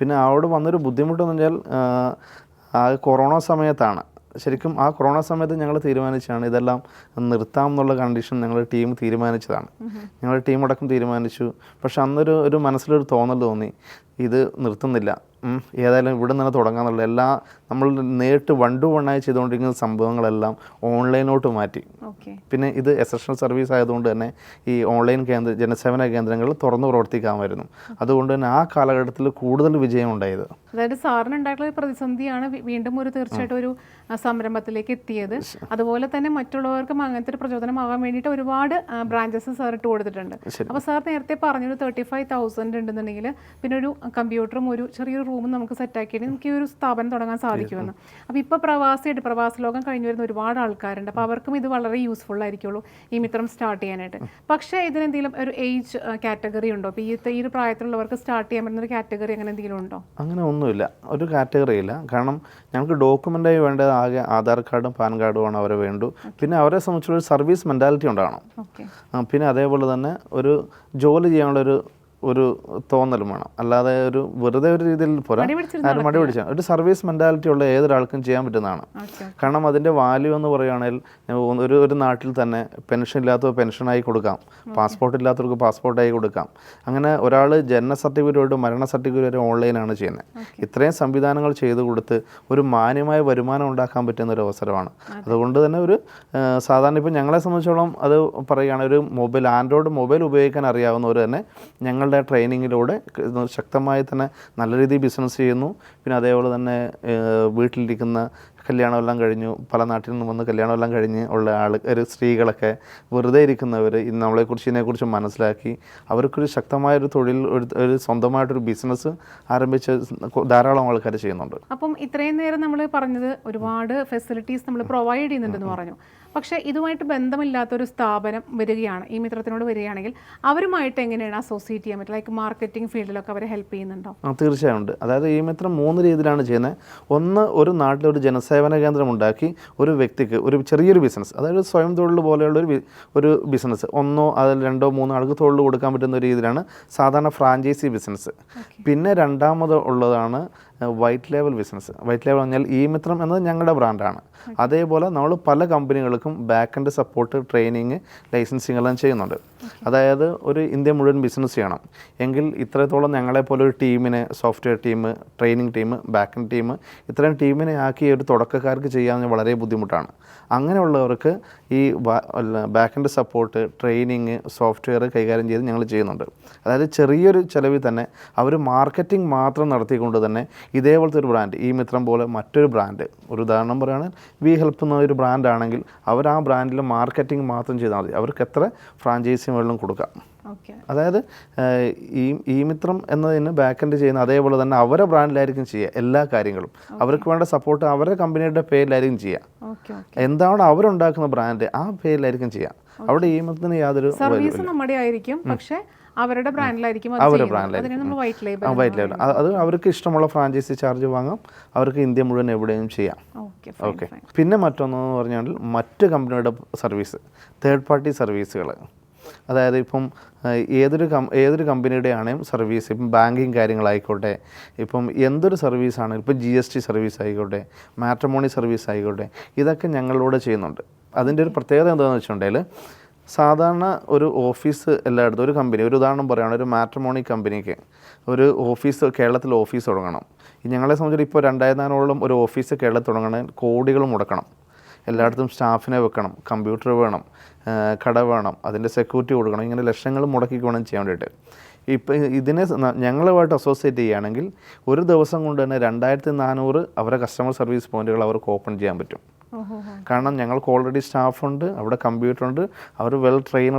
പിന്നെ അവിടെ വന്നൊരു ബുദ്ധിമുട്ടെന്ന് പറഞ്ഞാൽ കൊറോണ സമയത്താണ്. ശരിക്കും ആ കൊറോണ സമയത്ത് ഞങ്ങൾ തീരുമാനിച്ചാണ് ഇതെല്ലാം നിർത്താം എന്നുള്ള കണ്ടീഷൻ ഞങ്ങൾ ടീം തീരുമാനിച്ചതാണ്. ഞങ്ങളുടെ ടീമടക്കം തീരുമാനിച്ചു. പക്ഷെ അന്നൊരു മനസ്സിലൊരു തോന്നൽ തോന്നി, ഇത് നിർത്തുന്നില്ല, ഏതായാലും ഇവിടെ നിന്ന് തുടങ്ങാന്നുള്ള എല്ലാ നമ്മൾ നേരിട്ട് 1 to 1 ആയി ചെയ്തുകൊണ്ടിരിക്കുന്ന സംഭവങ്ങളെല്ലാം ഓൺലൈനോട്ട് മാറ്റി. പിന്നെ ഇത് എസൻഷ്യൽ സർവീസ് ആയതുകൊണ്ട് തന്നെ ഈ ഓൺലൈൻ ജനസേവന കേന്ദ്രങ്ങൾ തുറന്നു പ്രവർത്തിക്കാമായിരുന്നു. അതുകൊണ്ട് തന്നെ ആ കാലഘട്ടത്തിൽ കൂടുതൽ വിജയം ഉണ്ടായത്. അതായത് സാറിന് ഉണ്ടായിട്ടുള്ള പ്രതിസന്ധിയാണ് വീണ്ടും തീർച്ചയായിട്ടും ഒരു സംരംഭത്തിലേക്ക് എത്തിയത്. അതുപോലെ തന്നെ മറ്റുള്ളവർക്കും അങ്ങനത്തെ ഒരു പ്രചോദനമാകാൻ വേണ്ടിയിട്ട് ഒരുപാട് ബ്രാഞ്ചസ് സാർ ഇട്ട് കൊടുത്തിട്ടുണ്ട്. അപ്പോൾ സാർ നേരത്തെ പറഞ്ഞൊരു 35,000 ഉണ്ടെന്നുണ്ടെങ്കിൽ പിന്നെ ഒരു കമ്പ്യൂട്ടറും ഒരു ചെറിയൊരു റൂമും നമുക്ക് സെറ്റാക്കിയിട്ട് നമുക്ക് ഈ ഒരു സ്ഥാപനം തുടങ്ങാൻ സാധിക്കുമെന്ന്. അപ്പോൾ ഇപ്പോൾ പ്രവാസ ലോകം കഴിഞ്ഞു വരുന്ന ഒരുപാട് ആൾക്കാരുണ്ട്. അപ്പോൾ അവർക്കും ഇത് വളരെ യൂസ്ഫുൾ ആയിരിക്കുള്ളൂ ഈ മിത്രം സ്റ്റാർട്ട് ചെയ്യാനായിട്ട്. പക്ഷേ ഇതിനെന്തെങ്കിലും ഒരു ഏജ് കാറ്റഗറി ഉണ്ടോ? ഇപ്പോൾ ഈ ഒരു പ്രായത്തിലുള്ളവർക്ക് സ്റ്റാർട്ട് ചെയ്യാൻ പറ്റുന്ന ഒരു കാറ്റഗറി അങ്ങനെ എന്തെങ്കിലും ഉണ്ടോ? അങ്ങനെ ഒന്നുമില്ല, ഒരു കാറ്റഗറി ഇല്ല. കാരണം ഞങ്ങൾക്ക് ഡോക്യുമെൻ്റായി വേണ്ടത് ആകെ ആധാർ കാർഡും പാൻ കാർഡുമാണ് അവരെ വേണ്ടു. പിന്നെ അവരെ സംബന്ധിച്ചുള്ള സർവീസ് മെൻറ്റാലിറ്റി ഉണ്ടാകണം. പിന്നെ അതേപോലെ തന്നെ ഒരു ജോലി ചെയ്യാനുള്ളൊരു തോന്നലും വേണം. അല്ലാതെ വെറുതെ ഒരു രീതിയിൽ പോരാ, മടി പിടിച്ചാൽ ഒരു സർവീസ് മെൻറ്റാലിറ്റി ഉള്ള ഏതൊരാൾക്കും ചെയ്യാൻ പറ്റുന്നതാണ്. കാരണം അതിൻ്റെ വാല്യൂ എന്ന് പറയുകയാണെങ്കിൽ ഒരു നാട്ടിൽ തന്നെ പെൻഷൻ ഇല്ലാത്തവർ പെൻഷനായി കൊടുക്കാം, പാസ്പോർട്ട് ഇല്ലാത്തവർക്ക് പാസ്പോർട്ടായി കൊടുക്കാം. അങ്ങനെ ഒരാൾ ജനന സർട്ടിഫിക്കറ്റ് മരണ സർട്ടിഫിക്കറ്റ് വരെ ഓൺലൈനാണ് ചെയ്യുന്നത്. ഇത്രയും സംവിധാനങ്ങൾ ചെയ്തു കൊടുത്ത് ഒരു മാന്യമായ വരുമാനം ഉണ്ടാക്കാൻ പറ്റുന്ന ഒരു അവസരമാണ്. അതുകൊണ്ട് തന്നെ സാധാരണ ഇപ്പോൾ ഞങ്ങളെ സംബന്ധിച്ചോളം അത് പറയുകയാണ്, ആൻഡ്രോയിഡ് മൊബൈൽ ഉപയോഗിക്കാൻ അറിയാവുന്നവർ തന്നെ ഞങ്ങളുടെ ട്രെയിനിങ്ങിലൂടെ ശക്തമായി തന്നെ നല്ല രീതിയിൽ ബിസിനസ് ചെയ്യുന്നു. പിന്നെ അതേപോലെ തന്നെ വീട്ടിലിരിക്കുന്ന കല്യാണമെല്ലാം കഴിഞ്ഞു, പല നാട്ടിൽ നിന്നും വന്ന് കല്യാണമെല്ലാം കഴിഞ്ഞ് ഉള്ള സ്ത്രീകളൊക്കെ വെറുതെ ഇരിക്കുന്നവർ ഇതിനെക്കുറിച്ച് മനസ്സിലാക്കി അവർക്കൊരു ശക്തമായൊരു തൊഴിൽ, ഒരു സ്വന്തമായിട്ടൊരു ബിസിനസ് ആരംഭിച്ച് ധാരാളം ആൾക്കാർ ചെയ്യുന്നുണ്ട്. അപ്പം ഇത്രയും നേരം നമ്മൾ പറഞ്ഞത് ഒരുപാട് ഫെസിലിറ്റീസ് നമ്മൾ പ്രൊവൈഡ് ചെയ്യുന്നുണ്ടെന്ന് പറഞ്ഞു. പക്ഷേ ഇതുമായിട്ട് ബന്ധമില്ലാത്തൊരു സ്ഥാപനം വരികയാണ്, ഈ മിത്രത്തിനോട് വരികയാണെങ്കിൽ അവരുമായിട്ട് എങ്ങനെയാണ് അസോസിയേറ്റ് ചെയ്യാൻ പറ്റുക? ലൈക്ക് മാർക്കറ്റിംഗ് ഫീൽഡിലൊക്കെ അവരെ ഹെൽപ്പ് ചെയ്യുന്നുണ്ടോ? തീർച്ചയായും ഉണ്ട്. അതായത് ഈ മിത്രം 3 രീതിയിലാണ് ചെയ്യുന്നത്. ഒന്ന്, ഒരു നാട്ടിലൊരു ജനസേവന കേന്ദ്രം ഉണ്ടാക്കി ഒരു വ്യക്തിക്ക് ഒരു ചെറിയൊരു ബിസിനസ്, അതായത് സ്വയം തൊഴിൽ പോലെയുള്ള ഒരു ബിസിനസ്, 1 അതിൽ 2 3 ആൾക്ക് തൊഴിൽ കൊടുക്കാൻ പറ്റുന്ന ഒരു രീതിയിലാണ് സാധാരണ ഫ്രാഞ്ചൈസി ബിസിനസ്. പിന്നെ രണ്ടാമത് ഉള്ളതാണ് white label business. White label പറഞ്ഞാൽ ഈ മിത്രം എന്നത് ഞങ്ങളുടെ ബ്രാൻഡാണ്. അതേപോലെ നമ്മൾ പല കമ്പനികൾക്കും back end support, training, licensing എല്ലാം ചെയ്യുന്നുണ്ട്. അതായത് ഒരു ഇന്ത്യ മുഴുവൻ ബിസിനസ് ചെയ്യണം എങ്കിൽ ഇത്രത്തോളം ഞങ്ങളെപ്പോലെ ഒരു ടീമിനെ, software team, training team, back end team, ഇത്രയും ടീമിനെ ആക്കി ഒരു തുടക്കക്കാർക്ക് ചെയ്യാൻ വളരെ ബുദ്ധിമുട്ടാണ്. അങ്ങനെയുള്ളവർക്ക് ഈ back end support, training, software കൈകാര്യം ചെയ്ത് ഞങ്ങൾ ചെയ്യുന്നുണ്ട്. അതായത് ചെറിയൊരു ചിലവിൽ തന്നെ അവർ മാർക്കറ്റിംഗ് മാത്രം നടത്തിക്കൊണ്ട് തന്നെ ഇതേപോലത്തെ ഒരു ബ്രാൻഡ്, ഈ മിത്രം പോലെ മറ്റൊരു ബ്രാൻഡ്, ഒരു ഉദാഹരണം പറയുകയാണെങ്കിൽ വി ഹെൽപ്പ് എന്ന ഒരു ബ്രാൻഡാണെങ്കിൽ അവർ ആ ബ്രാൻഡിൽ മാർക്കറ്റിംഗ് മാത്രം ചെയ്താൽ മതി. അവർക്ക് എത്ര ഫ്രാഞ്ചൈസി മുകളിലും കൊടുക്കാം. അതായത് ഈ മിത്രം എന്നതിന് ബാക്ക് എൻഡ് ചെയ്യുന്ന അതേപോലെ തന്നെ അവരുടെ ബ്രാൻഡിലായിരിക്കും ചെയ്യുക എല്ലാ കാര്യങ്ങളും. അവർക്ക് വേണ്ട സപ്പോർട്ട് അവരുടെ കമ്പനിയുടെ പേരിലായിരിക്കും ചെയ്യുക. എന്താണ് അവരുണ്ടാക്കുന്ന ബ്രാൻഡ് ആ പേരിലായിരിക്കും ചെയ്യുക. അവിടെ ഈ മിത്രത്തിന് യാതൊരു സർവീസ് നമ്മുടെ ആയിരിക്കും, പക്ഷേ അവരുടെ ബ്രാൻഡിലായിരിക്കും. വൈറ്റ് ലേബൽ അത് അവർക്ക് ഇഷ്ടമുള്ള ഫ്രാഞ്ചൈസി ചാർജ് വാങ്ങാം. അവർക്ക് ഇന്ത്യ മുഴുവൻ എവിടെയും ചെയ്യാം. ഓക്കെ. പിന്നെ മറ്റൊന്നെന്ന് പറഞ്ഞാൽ മറ്റ് കമ്പനിയുടെ സർവീസ്, തേർഡ് പാർട്ടി സർവീസുകൾ. അതായത് ഇപ്പം ഏതൊരു കമ്പനിയുടെ ആണെങ്കിലും സർവീസ്, ഇപ്പം ബാങ്കിങ് കാര്യങ്ങളായിക്കോട്ടെ, ഇപ്പം എന്തൊരു സർവീസാണെങ്കിലും, ഇപ്പം GST സർവീസ് ആയിക്കോട്ടെ, മാട്രിമോണി സർവീസ് ആയിക്കോട്ടെ, ഇതൊക്കെ ഞങ്ങളിലൂടെ ചെയ്യുന്നുണ്ട്. അതിൻ്റെ ഒരു പ്രത്യേകത എന്താണെന്ന് വെച്ചിട്ടുണ്ടെങ്കിൽ സാധാരണ ഒരു ഓഫീസ് എല്ലായിടത്തും, ഒരു കമ്പനി, ഒരു ഉദാഹരണം പറയുകയാണ്, ഒരു മാട്രിമോണി കമ്പനിക്ക് ഒരു ഓഫീസ്, കേരളത്തിൽ ഓഫീസ് തുടങ്ങണം. ഞങ്ങളെ സംബന്ധിച്ചിട്ട് ഇപ്പോൾ 2400 ഒരു ഓഫീസ് കേരളത്തിൽ തുടങ്ങണമെങ്കിൽ കോടികൾ മുടക്കണം. എല്ലായിടത്തും സ്റ്റാഫിനെ വെക്കണം, കമ്പ്യൂട്ടർ വേണം, കട വേണം, അതിൻ്റെ സെക്യൂരിറ്റി കൊടുക്കണം. ഇങ്ങനെ ലക്ഷങ്ങൾ മുടക്കിക്ക് വേണം ചെയ്യാൻ വേണ്ടിയിട്ട്. ഇപ്പം ഇതിനെ ഞങ്ങളുമായിട്ട് അസോസിയേറ്റ് ചെയ്യുകയാണെങ്കിൽ ഒരു ദിവസം കൊണ്ട് തന്നെ 2400 അവരുടെ കസ്റ്റമർ സർവീസ് പോയിന്റുകൾ അവർക്ക് ഓപ്പൺ ചെയ്യാൻ പറ്റും. കാരണം ഞങ്ങൾക്ക് ഓൾറെഡി സ്റ്റാഫുണ്ട്, അവിടെ കമ്പ്യൂട്ടറുണ്ട്, അവർ വെൽ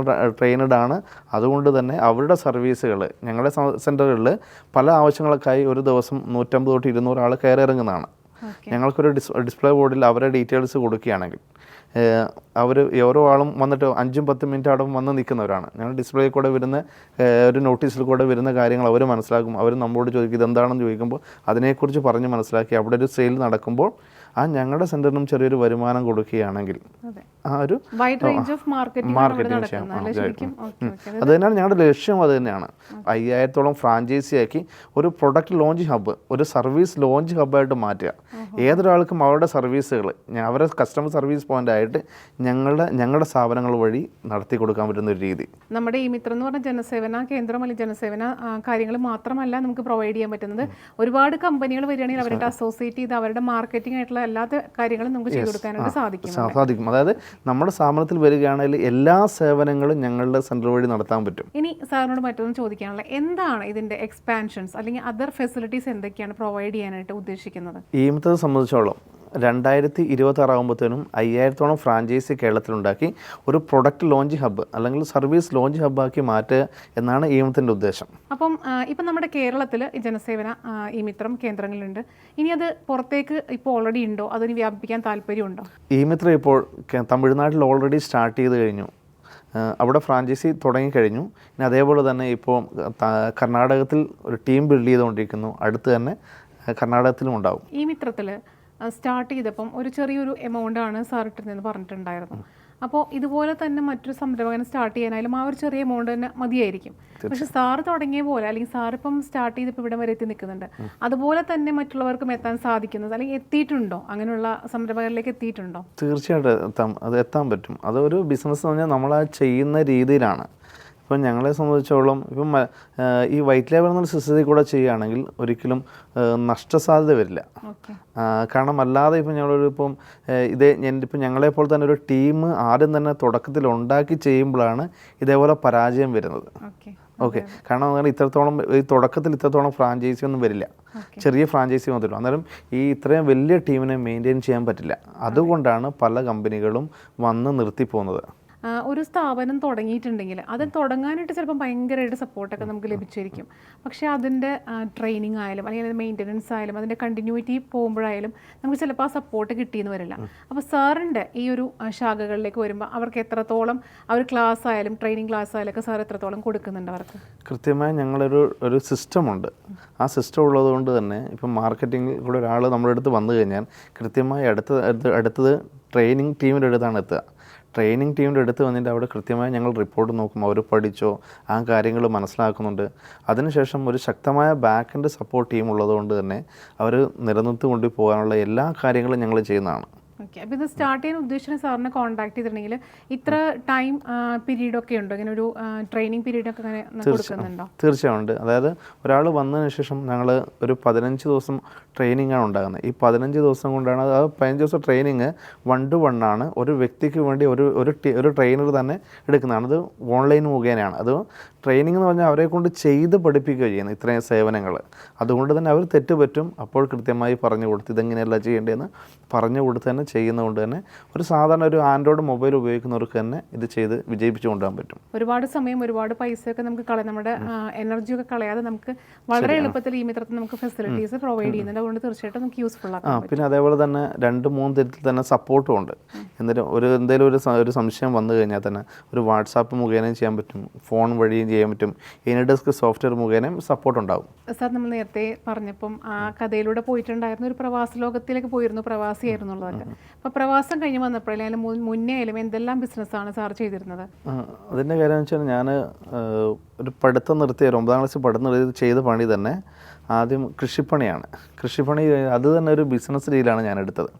ട്രെയിനഡ് ആണ്. അതുകൊണ്ട് തന്നെ അവരുടെ സർവീസുകൾ ഞങ്ങളുടെ സെൻറ്ററുകളിൽ പല ആവശ്യങ്ങൾക്കായി ഒരു ദിവസം 150 തൊട്ട് 200 ആൾ കയറി ഇറങ്ങുന്നതാണ്. ഞങ്ങൾക്കൊരു ഡിസ്പ്ലേ ബോർഡിൽ അവരുടെ ഡീറ്റെയിൽസ് കൊടുക്കുകയാണെങ്കിൽ അവർ ഓരോ ആളും വന്നിട്ട് 5-10 മിനിറ്റ് അവിടെ വന്ന് നിൽക്കുന്നവരാണ്. ഞങ്ങൾ ഡിസ്പ്ലേയിൽ കൂടെ വരുന്ന ഒരു നോട്ടീസിൽ കൂടെ വരുന്ന കാര്യങ്ങൾ അവർ മനസ്സിലാക്കും. അവർ നമ്മളോട് ചോദിക്കും ഇതെന്താണെന്ന് ചോദിക്കുമ്പോൾ അതിനെക്കുറിച്ച് പറഞ്ഞ് മനസ്സിലാക്കി അവിടെ ഒരു സെയിൽ നടക്കുമ്പോൾ ഞങ്ങളുടെ സെൻറ്ററിനും ചെറിയൊരു വരുമാനം കൊടുക്കുകയാണെങ്കിൽ ആ ഒരു മാർക്കറ്റിംഗ് ചെയ്യാം. അത് തന്നെയാണ് ഞങ്ങളുടെ ലക്ഷ്യം. അത് തന്നെയാണ് 5000-ഓളം ഫ്രാഞ്ചൈസി ആക്കി ഒരു പ്രൊഡക്റ്റ് ലോഞ്ച് ഹബ്ബ്, ഒരു സർവീസ് ലോഞ്ച് ഹബ്ബായിട്ട് മാറ്റുക. ഏതൊരാൾക്കും അവരുടെ സർവീസുകൾ അവരുടെ കസ്റ്റമർ സർവീസ് പോയിന്റ് ആയിട്ട് ഞങ്ങളുടെ സ്ഥാപനങ്ങൾ വഴി നടത്തി കൊടുക്കാൻ പറ്റുന്ന ഒരു രീതി. നമ്മുടെ ഈ മിത്രം എന്ന് പറഞ്ഞ ജനസേവന കേന്ദ്രം അല്ലെങ്കിൽ ജനസേവന കാര്യങ്ങൾ മാത്രമല്ല നമുക്ക് പ്രൊവൈഡ് ചെയ്യാൻ പറ്റുന്നത്. ഒരുപാട് കമ്പനികൾ വരികയാണെങ്കിൽ അവരുടെ അസോസിയേറ്റ് ചെയ്ത് അവരുടെ മാർക്കറ്റിംഗ് ആയിട്ടുള്ള എല്ലാ കാര്യങ്ങളും നമുക്ക് ചെയ്തു കൊടുക്കാനായിട്ട് സാധിക്കും. അതായത് നമ്മുടെ സ്ഥാപനത്തിൽ വരികയാണെങ്കിൽ എല്ലാ സേവനങ്ങളും ഞങ്ങളുടെ സെന്റർ വഴി നടത്താൻ പറ്റും. ഇനി സാറിനോട് മറ്റൊന്ന് ചോദിക്കാനുള്ള, എന്താണ് ഇതിന്റെ എക്സ്പാൻഷൻസ് അല്ലെങ്കിൽ അതർ ഫെസിലിറ്റീസ് എന്തൊക്കെയാണ് പ്രൊവൈഡ് ചെയ്യാനായിട്ട് ഉദ്ദേശിക്കുന്നത്? ഈ മിത്രത്തെ സംബന്ധിച്ചോളം 2026 ആകുമ്പോഴത്തേനും 5000-ഓളം ഫ്രാഞ്ചൈസി കേരളത്തിലുണ്ടാക്കി ഒരു പ്രൊഡക്റ്റ് ലോഞ്ച് ഹബ്ബ് അല്ലെങ്കിൽ സർവീസ് ലോഞ്ച് ഹബ്ബാക്കി മാറ്റുക എന്നാണ് ഈ മിത്രത്തിൻ്റെ ഉദ്ദേശം. അപ്പം ഇപ്പം നമ്മുടെ കേരളത്തിൽ ജനസേവന ഈ മിത്രം കേന്ദ്രങ്ങളുണ്ട്. ഇനി അത് പുറത്തേക്ക് ഇപ്പോൾ ഓൾറെഡി ഉണ്ടോ, അതിന് വ്യാപിപ്പിക്കാൻ താല്പര്യമുണ്ടോ? ഈ മിത്രം ഇപ്പോൾ തമിഴ്നാട്ടിൽ ഓൾറെഡി സ്റ്റാർട്ട് ചെയ്ത് കഴിഞ്ഞു. അവിടെ ഫ്രാഞ്ചൈസി തുടങ്ങിക്കഴിഞ്ഞു. ഇനി അതേപോലെ തന്നെ ഇപ്പോൾ കർണാടകത്തിൽ ഒരു ടീം ബിൽഡ് ചെയ്തുകൊണ്ടിരിക്കുന്നു. അടുത്ത് തന്നെ കർണാടകത്തിലും ഉണ്ടാവും. ഈ മിത്രത്തിൽ സ്റ്റാർട്ട് ചെയ്തപ്പം ഒരു ചെറിയൊരു എമൗണ്ടാണ് സാർ ഇട്ടിരുന്നതെന്ന് പറഞ്ഞിട്ടുണ്ടായിരുന്നു. അപ്പോൾ ഇതുപോലെ തന്നെ മറ്റൊരു സംരംഭകനെ സ്റ്റാർട്ട് ചെയ്യാനായാലും ആ ഒരു ചെറിയ എമൗണ്ട് തന്നെ മതിയായിരിക്കും. പക്ഷെ സാറ് തുടങ്ങിയ പോലെ അല്ലെങ്കിൽ സാറിപ്പം സ്റ്റാർട്ട് ചെയ്തപ്പോൾ ഇവിടെ വരെ എത്തി നിൽക്കുന്നുണ്ട്, അതുപോലെ തന്നെ മറ്റുള്ളവർക്കും എത്താൻ സാധിക്കുന്നത് അല്ലെങ്കിൽ എത്തിയിട്ടുണ്ടോ? അങ്ങനെയുള്ള സംരംഭകരിലേക്ക് എത്തിയിട്ടുണ്ടോ? തീർച്ചയായിട്ടും അത് എത്താൻ പറ്റും. അതൊരു ബിസിനസ് എന്ന് പറഞ്ഞാൽ നമ്മൾ ആ ചെയ്യുന്ന രീതിയിലാണ്. ഇപ്പം ഞങ്ങളെ സംബന്ധിച്ചോളം ഇപ്പം ഈ വൈറ്റ് ലേബൽ എന്ന സിസ്റ്റത്തിൽ കൂടെ ചെയ്യുകയാണെങ്കിൽ ഒരിക്കലും നഷ്ടസാധ്യത വരില്ല. കാരണം അല്ലാതെ ഇപ്പം ഞങ്ങളിപ്പം ഇപ്പം ഞങ്ങളെപ്പോലെ തന്നെ ഒരു ടീം ആദ്യം തന്നെ തുടക്കത്തിൽ ഉണ്ടാക്കി ചെയ്യുമ്പോഴാണ് ഇതേപോലെ പരാജയം വരുന്നത്. ഓക്കെ, കാരണം ഇത്രത്തോളം ഈ തുടക്കത്തിൽ ഇത്രത്തോളം ഫ്രാഞ്ചൈസി ഒന്നും വരില്ല, ചെറിയ ഫ്രാഞ്ചൈസി വന്നിട്ടുള്ളൂ. അന്നേരം ഈ ഇത്രയും വലിയ ടീമിനെ മെയിൻറ്റെയിൻ ചെയ്യാൻ പറ്റില്ല. അതുകൊണ്ടാണ് പല കമ്പനികളും വന്ന് നിർത്തിപ്പോകുന്നത്. ഒരു സ്ഥാപനം തുടങ്ങിയിട്ടുണ്ടെങ്കിൽ അത് തുടങ്ങാനായിട്ട് ചിലപ്പോൾ ഭയങ്കരമായിട്ട് സപ്പോർട്ടൊക്കെ നമുക്ക് ലഭിച്ചിരിക്കും. പക്ഷേ അതിൻ്റെ ട്രെയിനിങ് ആയാലും അല്ലെങ്കിൽ അതിൻ്റെ മെയിൻ്റനൻസ് ആയാലും അതിൻ്റെ കണ്ടിന്യൂറ്റി പോകുമ്പോഴായാലും നമുക്ക് ചിലപ്പോൾ ആ സപ്പോർട്ട് കിട്ടിയെന്ന് വരില്ല. അപ്പോൾ സാറിൻ്റെ ഈ ഒരു ശാഖകളിലേക്ക് വരുമ്പോൾ അവർക്ക് എത്രത്തോളം ആ ഒരു ക്ലാസ് ആയാലും ട്രെയിനിങ് ക്ലാസ് ആയാലും ഒക്കെ സാർ എത്രത്തോളം കൊടുക്കുന്നുണ്ട് അവർക്ക്? കൃത്യമായി ഞങ്ങളൊരു സിസ്റ്റമുണ്ട്. ആ സിസ്റ്റം ഉള്ളതുകൊണ്ട് തന്നെ ഇപ്പം മാർക്കറ്റിങ്ങിൽ കൂടെ ഒരാൾ നമ്മുടെ അടുത്ത് വന്നു കഴിഞ്ഞാൽ കൃത്യമായി അടുത്തത് ട്രെയിനിങ് ടീമിൻ്റെ അടുത്താണ് എത്തുക. ട്രെയിനിങ് ടീമിൻ്റെ അടുത്ത് വന്നിട്ട് അവിടെ കൃത്യമായി ഞങ്ങൾ റിപ്പോർട്ട് നോക്കും, അവർ പഠിച്ചോ, ആ കാര്യങ്ങൾ മനസ്സിലാക്കുന്നുണ്ട്. അതിനുശേഷം ഒരു ശക്തമായ ബാക്ക് എൻഡ് സപ്പോർട്ട് ടീം ഉള്ളതുകൊണ്ട് തന്നെ അവർ നിലനിർത്തി കൊണ്ടുപോകാനുള്ള എല്ലാ കാര്യങ്ങളും ഞങ്ങൾ ചെയ്യുന്നതാണ്. ഓക്കെ. അപ്പോൾ ഇത് സ്റ്റാർട്ട് ചെയ്യാൻ ഉദ്ദേശിച്ച സാറിനെ കോൺടാക്ട് ചെയ്തിട്ടുണ്ടെങ്കിൽ ഇത്ര ടൈം പീരീഡ് ഒക്കെ ഉണ്ടോ, ഇങ്ങനെ ഒരു ട്രെയിനിങ് പീരീഡ് ഒക്കെ അങ്ങനെ കൊടുക്കുന്നുണ്ടോ? തീർച്ചയായും ഉണ്ട്. അതായത് ഒരാൾ വന്നതിന് ശേഷം ഞങ്ങൾ ഒരു 15 ദിവസം ട്രെയിനിങ് ആണ് ഉണ്ടാകുന്നത്. ഈ 15 ദിവസം കൊണ്ടാണ്, ആ 15 ദിവസം ട്രെയിനിങ് 1 to 1 ആണ്. ഒരു വ്യക്തിക്ക് വേണ്ടി ഒരു ട്രെയിനർ തന്നെ എടുക്കുന്നതാണ്. അത് ഓൺലൈൻ മുഖേനയാണ്. അത് ട്രെയിനിങ് എന്ന് പറഞ്ഞാൽ അവരെ കൊണ്ട് ചെയ്ത് പഠിപ്പിക്കുകയാണ് ചെയ്യുന്നത് ഇത്രയും സേവനങ്ങൾ. അതുകൊണ്ട് തന്നെ അവർ തെറ്റ് പറ്റും, അപ്പോൾ കൃത്യമായി പറഞ്ഞു കൊടുത്ത് ഇതെങ്ങനെയല്ല ചെയ്യേണ്ടതെന്ന് പറഞ്ഞു കൊടുത്ത് തന്നെ ചെയ്യുന്നതുകൊണ്ട് തന്നെ ഒരു സാധാരണ ഒരു ആൻഡ്രോയിഡ് മൊബൈൽ ഉപയോഗിക്കുന്നവർക്ക് തന്നെ ഇത് ചെയ്ത് വിജയിപ്പിച്ചു കൊണ്ടുപോകാൻ പറ്റും. ഒരുപാട് സമയം, ഒരുപാട് പൈസയൊക്കെ നമുക്ക് നമ്മുടെ എനർജിയൊക്കെ കളയാതെ നമുക്ക് വളരെ എളുപ്പത്തിൽ ഈ മിത്രത്തിൽ നമുക്ക് ഫെസിലിറ്റീസ് പ്രൊവൈഡ് ചെയ്യുന്നുണ്ട്. അതുകൊണ്ട് തീർച്ചയായിട്ടും നമുക്ക് യൂസ്ഫുൾ ആക്കാം. പിന്നെ അതേപോലെ തന്നെ 2-3 തരത്തിൽ തന്നെ സപ്പോർട്ടും ഉണ്ട്. എന്തെങ്കിലും ഒരു സംശയം വന്നു കഴിഞ്ഞാൽ തന്നെ ഒരു വാട്സാപ്പ് മുഖേനയും ചെയ്യാൻ പറ്റും, ഫോൺ വഴിയും ചെയ്യാൻ പറ്റും, എനിഡെസ്ക് സോഫ്റ്റ്വെയർ മുഖേനയും സപ്പോർട്ട് ഉണ്ടാവും. സാർ, നമ്മൾ നേരത്തെ പറഞ്ഞപ്പം ആ കഥയിലൂടെ പോയിട്ടുണ്ടായിരുന്നു, ഒരു പ്രവാസ ലോകത്തിലേക്ക് പോയിരുന്നു, പ്രവാസിയായിരുന്നു എന്നുള്ളതൊക്കെ. അപ്പോൾ പ്രവാസം കഴിഞ്ഞ് വന്നപ്പോഴേ മുന്നേ ആയാലും എന്തെല്ലാം ബിസിനസ്സാണ് സാർ ചെയ്തിരുന്നത്? അതിൻ്റെ കാര്യം എന്ന് വെച്ചാൽ ഞാൻ ഒരു പഠിത്തം നിർത്തിയ 9ാം ക്ലാസ്സിൽ പഠിത്തം നിർത്തി ചെയ്ത പണി തന്നെ ആദ്യം കൃഷിപ്പണിയാണ്. കൃഷിപ്പണി അത് തന്നെ ഒരു ബിസിനസ് രീതിയിലാണ് ഞാൻ എടുത്തത്.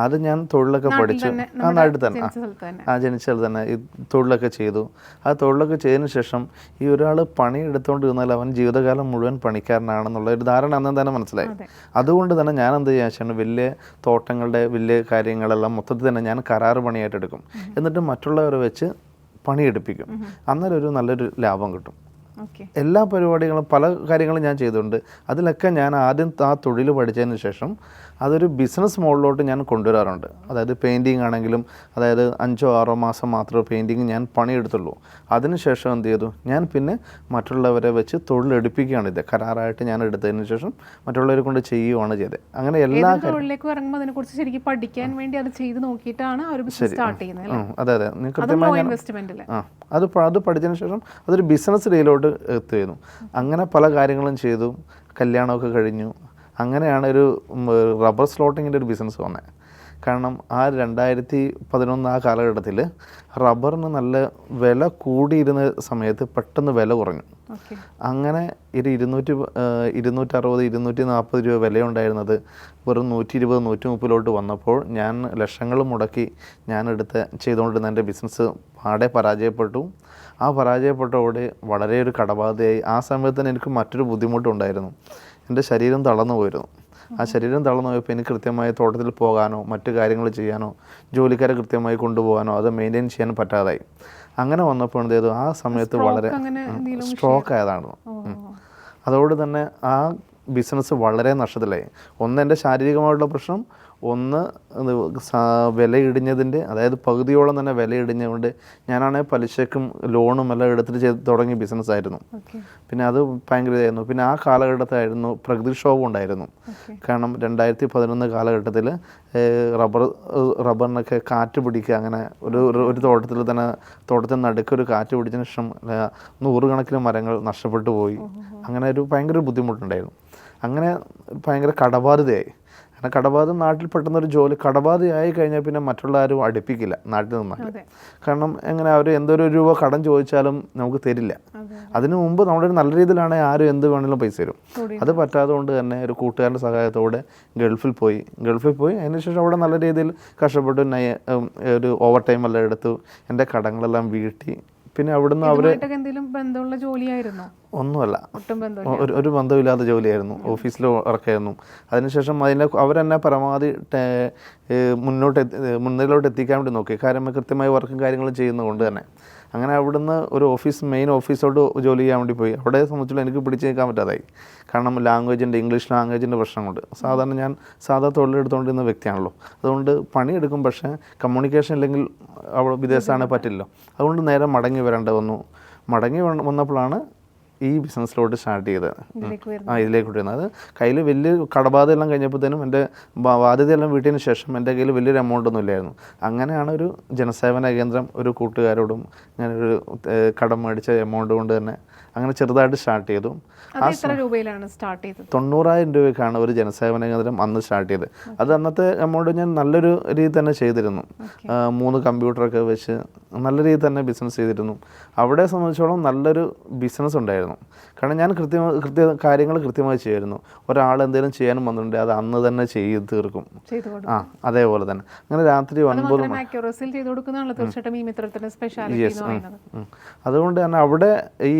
ആദ്യം ഞാൻ തൊഴിലൊക്കെ പഠിച്ചു, ആ നാട്ടിൽ തന്നെ, ജനിച്ച സ്ഥലത്ത് തന്നെ ഈ തൊഴിലൊക്കെ ചെയ്തു. ആ തൊഴിലൊക്കെ ചെയ്തതിന് ശേഷം ഈ ഒരാൾ പണി എടുത്തുകൊണ്ട് ഇരുന്നാൽ അവൻ ജീവിതകാലം മുഴുവൻ പണിക്കാരനാണെന്നുള്ള ഒരു ധാരണ അന്ന് തന്നെ മനസ്സിലായി. അതുകൊണ്ട് തന്നെ ഞാൻ എന്ത് ചെയ്യാൻ വെച്ചാൽ വലിയ തോട്ടങ്ങളുടെ വലിയ കാര്യങ്ങളെല്ലാം മൊത്തത്തിൽ തന്നെ ഞാൻ കരാറ് പണിയായിട്ട് എടുക്കും. എന്നിട്ട് മറ്റുള്ളവരെ വെച്ച് പണിയെടുപ്പിക്കും. അന്നേരം ഒരു നല്ലൊരു ലാഭം കിട്ടും. എല്ലാ പരിപാടികളും പല കാര്യങ്ങളും ഞാൻ ചെയ്തിട്ടുണ്ട്. അതിലൊക്കെ ഞാൻ ആദ്യം ആ തൊഴിൽ പഠിച്ചതിന് ശേഷം അതൊരു ബിസിനസ് മോഡിലോട്ട് ഞാൻ കൊണ്ടുവരാറുണ്ട്. അതായത് പെയിൻറ്റിങ് ആണെങ്കിലും, അതായത് 5-6 മാസം മാത്രമേ പെയിൻറ്റിങ് ഞാൻ പണിയെടുത്തുള്ളൂ. അതിനുശേഷം എന്ത് ചെയ്തു, ഞാൻ പിന്നെ മറ്റുള്ളവരെ വെച്ച് തൊഴിലെടുപ്പിക്കുകയാണ്. ഇത് കരാറായിട്ട് ഞാൻ എടുത്തതിന് ശേഷം മറ്റുള്ളവരെ കൊണ്ട് ചെയ്യുകയാണ് ചെയ്തത്. അങ്ങനെ എല്ലാ തൊഴിലേക്ക് ഇറങ്ങുമ്പോൾ അതിനെക്കുറിച്ച് ശരിക്കും പഠിക്കാൻ വേണ്ടി അത് ചെയ്ത് നോക്കിയിട്ടാണ് സ്റ്റാർട്ട് ചെയ്യുന്നത്. അതെ, കൃത്യമായി അത് പഠിച്ചതിന് ശേഷം അതൊരു ബിസിനസ് രീതിയിലോട്ട് എത്തുന്നു. അങ്ങനെ പല കാര്യങ്ങളും ചെയ്തു, കല്യാണമൊക്കെ കഴിഞ്ഞു. അങ്ങനെയാണ് ഒരു റബ്ബർ സ്ലോട്ടിങ്ങിൻ്റെ ഒരു ബിസിനസ് വന്നത്. കാരണം ആ 2011 ആ കാലഘട്ടത്തിൽ റബ്ബറിന് നല്ല വില കൂടിയിരുന്ന സമയത്ത് പെട്ടെന്ന് വില കുറഞ്ഞു. അങ്ങനെ ഒരു 260-240 രൂപ വിലയുണ്ടായിരുന്നത് വെറും 120-130 വന്നപ്പോൾ ഞാൻ ലക്ഷങ്ങൾ മുടക്കി ചെയ്തുകൊണ്ടിരുന്ന എൻ്റെ ബിസിനസ് പാടെ പരാജയപ്പെട്ടു. ആ പരാജയപ്പെട്ടതോടെ വളരെ ഒരു കടബാധയായി. ആ സമയത്ത് തന്നെ എനിക്ക് മറ്റൊരു ബുദ്ധിമുട്ടുണ്ടായിരുന്നു. എൻ്റെ ശരീരം തളർന്നു പോയിരുന്നു. ആ ശരീരം തളർന്നു പോയപ്പോൾ എനിക്ക് കൃത്യമായി തോട്ടത്തിൽ പോകാനോ മറ്റു കാര്യങ്ങൾ ചെയ്യാനോ ജോലിക്കാരെ കൃത്യമായി കൊണ്ടുപോകാനോ അത് മെയിൻറ്റെയിൻ ചെയ്യാൻ പറ്റാതായി. അങ്ങനെ വന്നപ്പോൾ എന്ത് ചെയ്തു, ആ സമയത്ത് വളരെ സ്ട്രോക്ക് ആയതാണ്. അതോട് തന്നെ ആ ബിസിനസ് വളരെ നഷ്ടത്തിലായി. ഒന്ന് എൻ്റെ ശാരീരികമായിട്ടുള്ള പ്രശ്നം, ഒന്ന് വിലയിടിഞ്ഞതിൻ്റെ, അതായത് പകുതിയോളം തന്നെ വിലയിടിഞ്ഞുകൊണ്ട് ഞാനാണെങ്കിൽ പലിശക്കും ലോണും എല്ലാം എടുത്തിട്ട് തുടങ്ങിയ ബിസിനസ്സായിരുന്നു. പിന്നെ അത് ഭയങ്കര ഇതായിരുന്നു. പിന്നെ ആ കാലഘട്ടത്തിലായിരുന്നു പ്രകൃതിക്ഷോഭം ഉണ്ടായിരുന്നു. കാരണം 2011 കാലഘട്ടത്തിൽ റബ്ബറിനൊക്കെ കാറ്റ് പിടിക്കുക, അങ്ങനെ ഒരു തോട്ടത്തിൽ നടുക്കൊരു കാറ്റ് പിടിച്ചതിന് ശേഷം 100 കണക്കിന് മരങ്ങൾ നഷ്ടപ്പെട്ടു പോയി. അങ്ങനെ ഒരു ഭയങ്കര ബുദ്ധിമുട്ടുണ്ടായിരുന്നു. അങ്ങനെ ഭയങ്കര കടബാധ്യതയായി. കാരണം കടബാധ നാട്ടിൽ പെട്ടെന്നൊരു ജോലി കടബാധയായി കഴിഞ്ഞാൽ പിന്നെ മറ്റുള്ള ആരും അടുപ്പിക്കില്ല നാട്ടിൽ നിന്നാൽ. കാരണം എങ്ങനെ അവർ എന്തൊരു രൂപ കടം ചോദിച്ചാലും നമുക്ക് തരില്ല. അതിനു മുമ്പ് നമ്മുടെ നല്ല രീതിയിലാണെങ്കിൽ ആരും എന്ത് വേണമെങ്കിലും പൈസ തരും. അത് പറ്റാതെ കൊണ്ട് തന്നെ ഒരു കൂട്ടുകാരൻ്റെ സഹായത്തോടെ ഗൾഫിൽ പോയി. അതിനുശേഷം അവിടെ നല്ല രീതിയിൽ കഷ്ടപ്പെട്ട് ഒരു ഓവർ ടൈം എല്ലാം എടുത്തു, എൻ്റെ കടങ്ങളെല്ലാം വീട്ടി. പിന്നെ അവിടുന്ന് ഒന്നുമല്ല, ഒരു ബന്ധമില്ലാത്ത ജോലിയായിരുന്നു, ഓഫീസിൽ വർക്കായിരുന്നു. അതിനുശേഷം അവരെന്നെ പരമാവധി മുന്നിലോട്ട് എത്തിക്കാൻ വേണ്ടി നോക്കി. കാര്യം കൃത്യമായി വർക്കും കാര്യങ്ങളും ചെയ്യുന്നതുകൊണ്ട് തന്നെ. അങ്ങനെ അവിടുന്ന് ഒരു മെയിൻ ഓഫീസോട്ട് ജോലി ചെയ്യാൻ വേണ്ടി പോയി. അവിടെ സംബന്ധിച്ചുള്ള എനിക്ക് പിടിച്ച് നിൽക്കാൻ പറ്റാതായി. കാരണം ഇംഗ്ലീഷ് ലാംഗ്വേജിൻ്റെ പ്രശ്നം കൊണ്ട്. സാധാരണ ഞാൻ തൊഴിലെടുത്തുകൊണ്ടിരുന്ന വ്യക്തിയാണല്ലോ. അതുകൊണ്ട് പണിയെടുക്കും, പക്ഷേ കമ്മ്യൂണിക്കേഷൻ ഇല്ലെങ്കിൽ അവിടെ വിദേശമാണ് പറ്റില്ലല്ലോ. അതുകൊണ്ട് നേരെ മടങ്ങി വരേണ്ടി വന്നു. മടങ്ങി വന്നപ്പോഴാണ് ഈ ബിസിനസ്സിലോട്ട് സ്റ്റാർട്ട് ചെയ്തത്. ഇതിലേക്ക് വരുന്നത്. ഇതിലേക്ക് വരുന്നത് അത് കയ്യിൽ വലിയ കടബാധ എല്ലാം കഴിഞ്ഞപ്പോഴത്തേനും എൻ്റെ ബാധ്യതയെല്ലാം വീട്ടിന് ശേഷം എൻ്റെ കയ്യിൽ വലിയൊരു എമൗണ്ട് ഒന്നും ഇല്ലായിരുന്നു. അങ്ങനെയാണ് ഒരു ജനസേവന കേന്ദ്രം ഒരു കൂട്ടുകാരോടും ഞാനൊരു കടം മേടിച്ച എമൗണ്ട് കൊണ്ട് തന്നെ അങ്ങനെ ചെറുതായിട്ട് സ്റ്റാർട്ട് ചെയ്തു. അത് എത്ര രൂപയിലാണ് സ്റ്റാർട്ട് ചെയ്തത്? 90,000 രൂപയ്ക്കാണ് ഒരു ജനസേവന കേന്ദ്രം അന്ന് സ്റ്റാർട്ട് ചെയ്തത്. അത് അന്നത്തെ എമൗണ്ട് ഞാൻ നല്ലൊരു രീതി തന്നെ ചെയ്തിരുന്നു. 3 കമ്പ്യൂട്ടറൊക്കെ വെച്ച് നല്ല രീതിയിൽ തന്നെ ബിസിനസ് ചെയ്തിരുന്നു. അവിടെ സംബന്ധിച്ചോളം നല്ലൊരു ബിസിനസ് ഉണ്ടായിരുന്നു. കാരണം ഞാൻ കാര്യങ്ങൾ കൃത്യമായി ചെയ്യുമായിരുന്നു. ഒരാൾ എന്തെങ്കിലും ചെയ്യാനും വന്നിട്ടുണ്ടെങ്കിൽ അത് അന്ന് തന്നെ ചെയ്ത് തീർക്കും. അതേപോലെ തന്നെ അങ്ങനെ രാത്രി 9 അതുകൊണ്ട് തന്നെ അവിടെ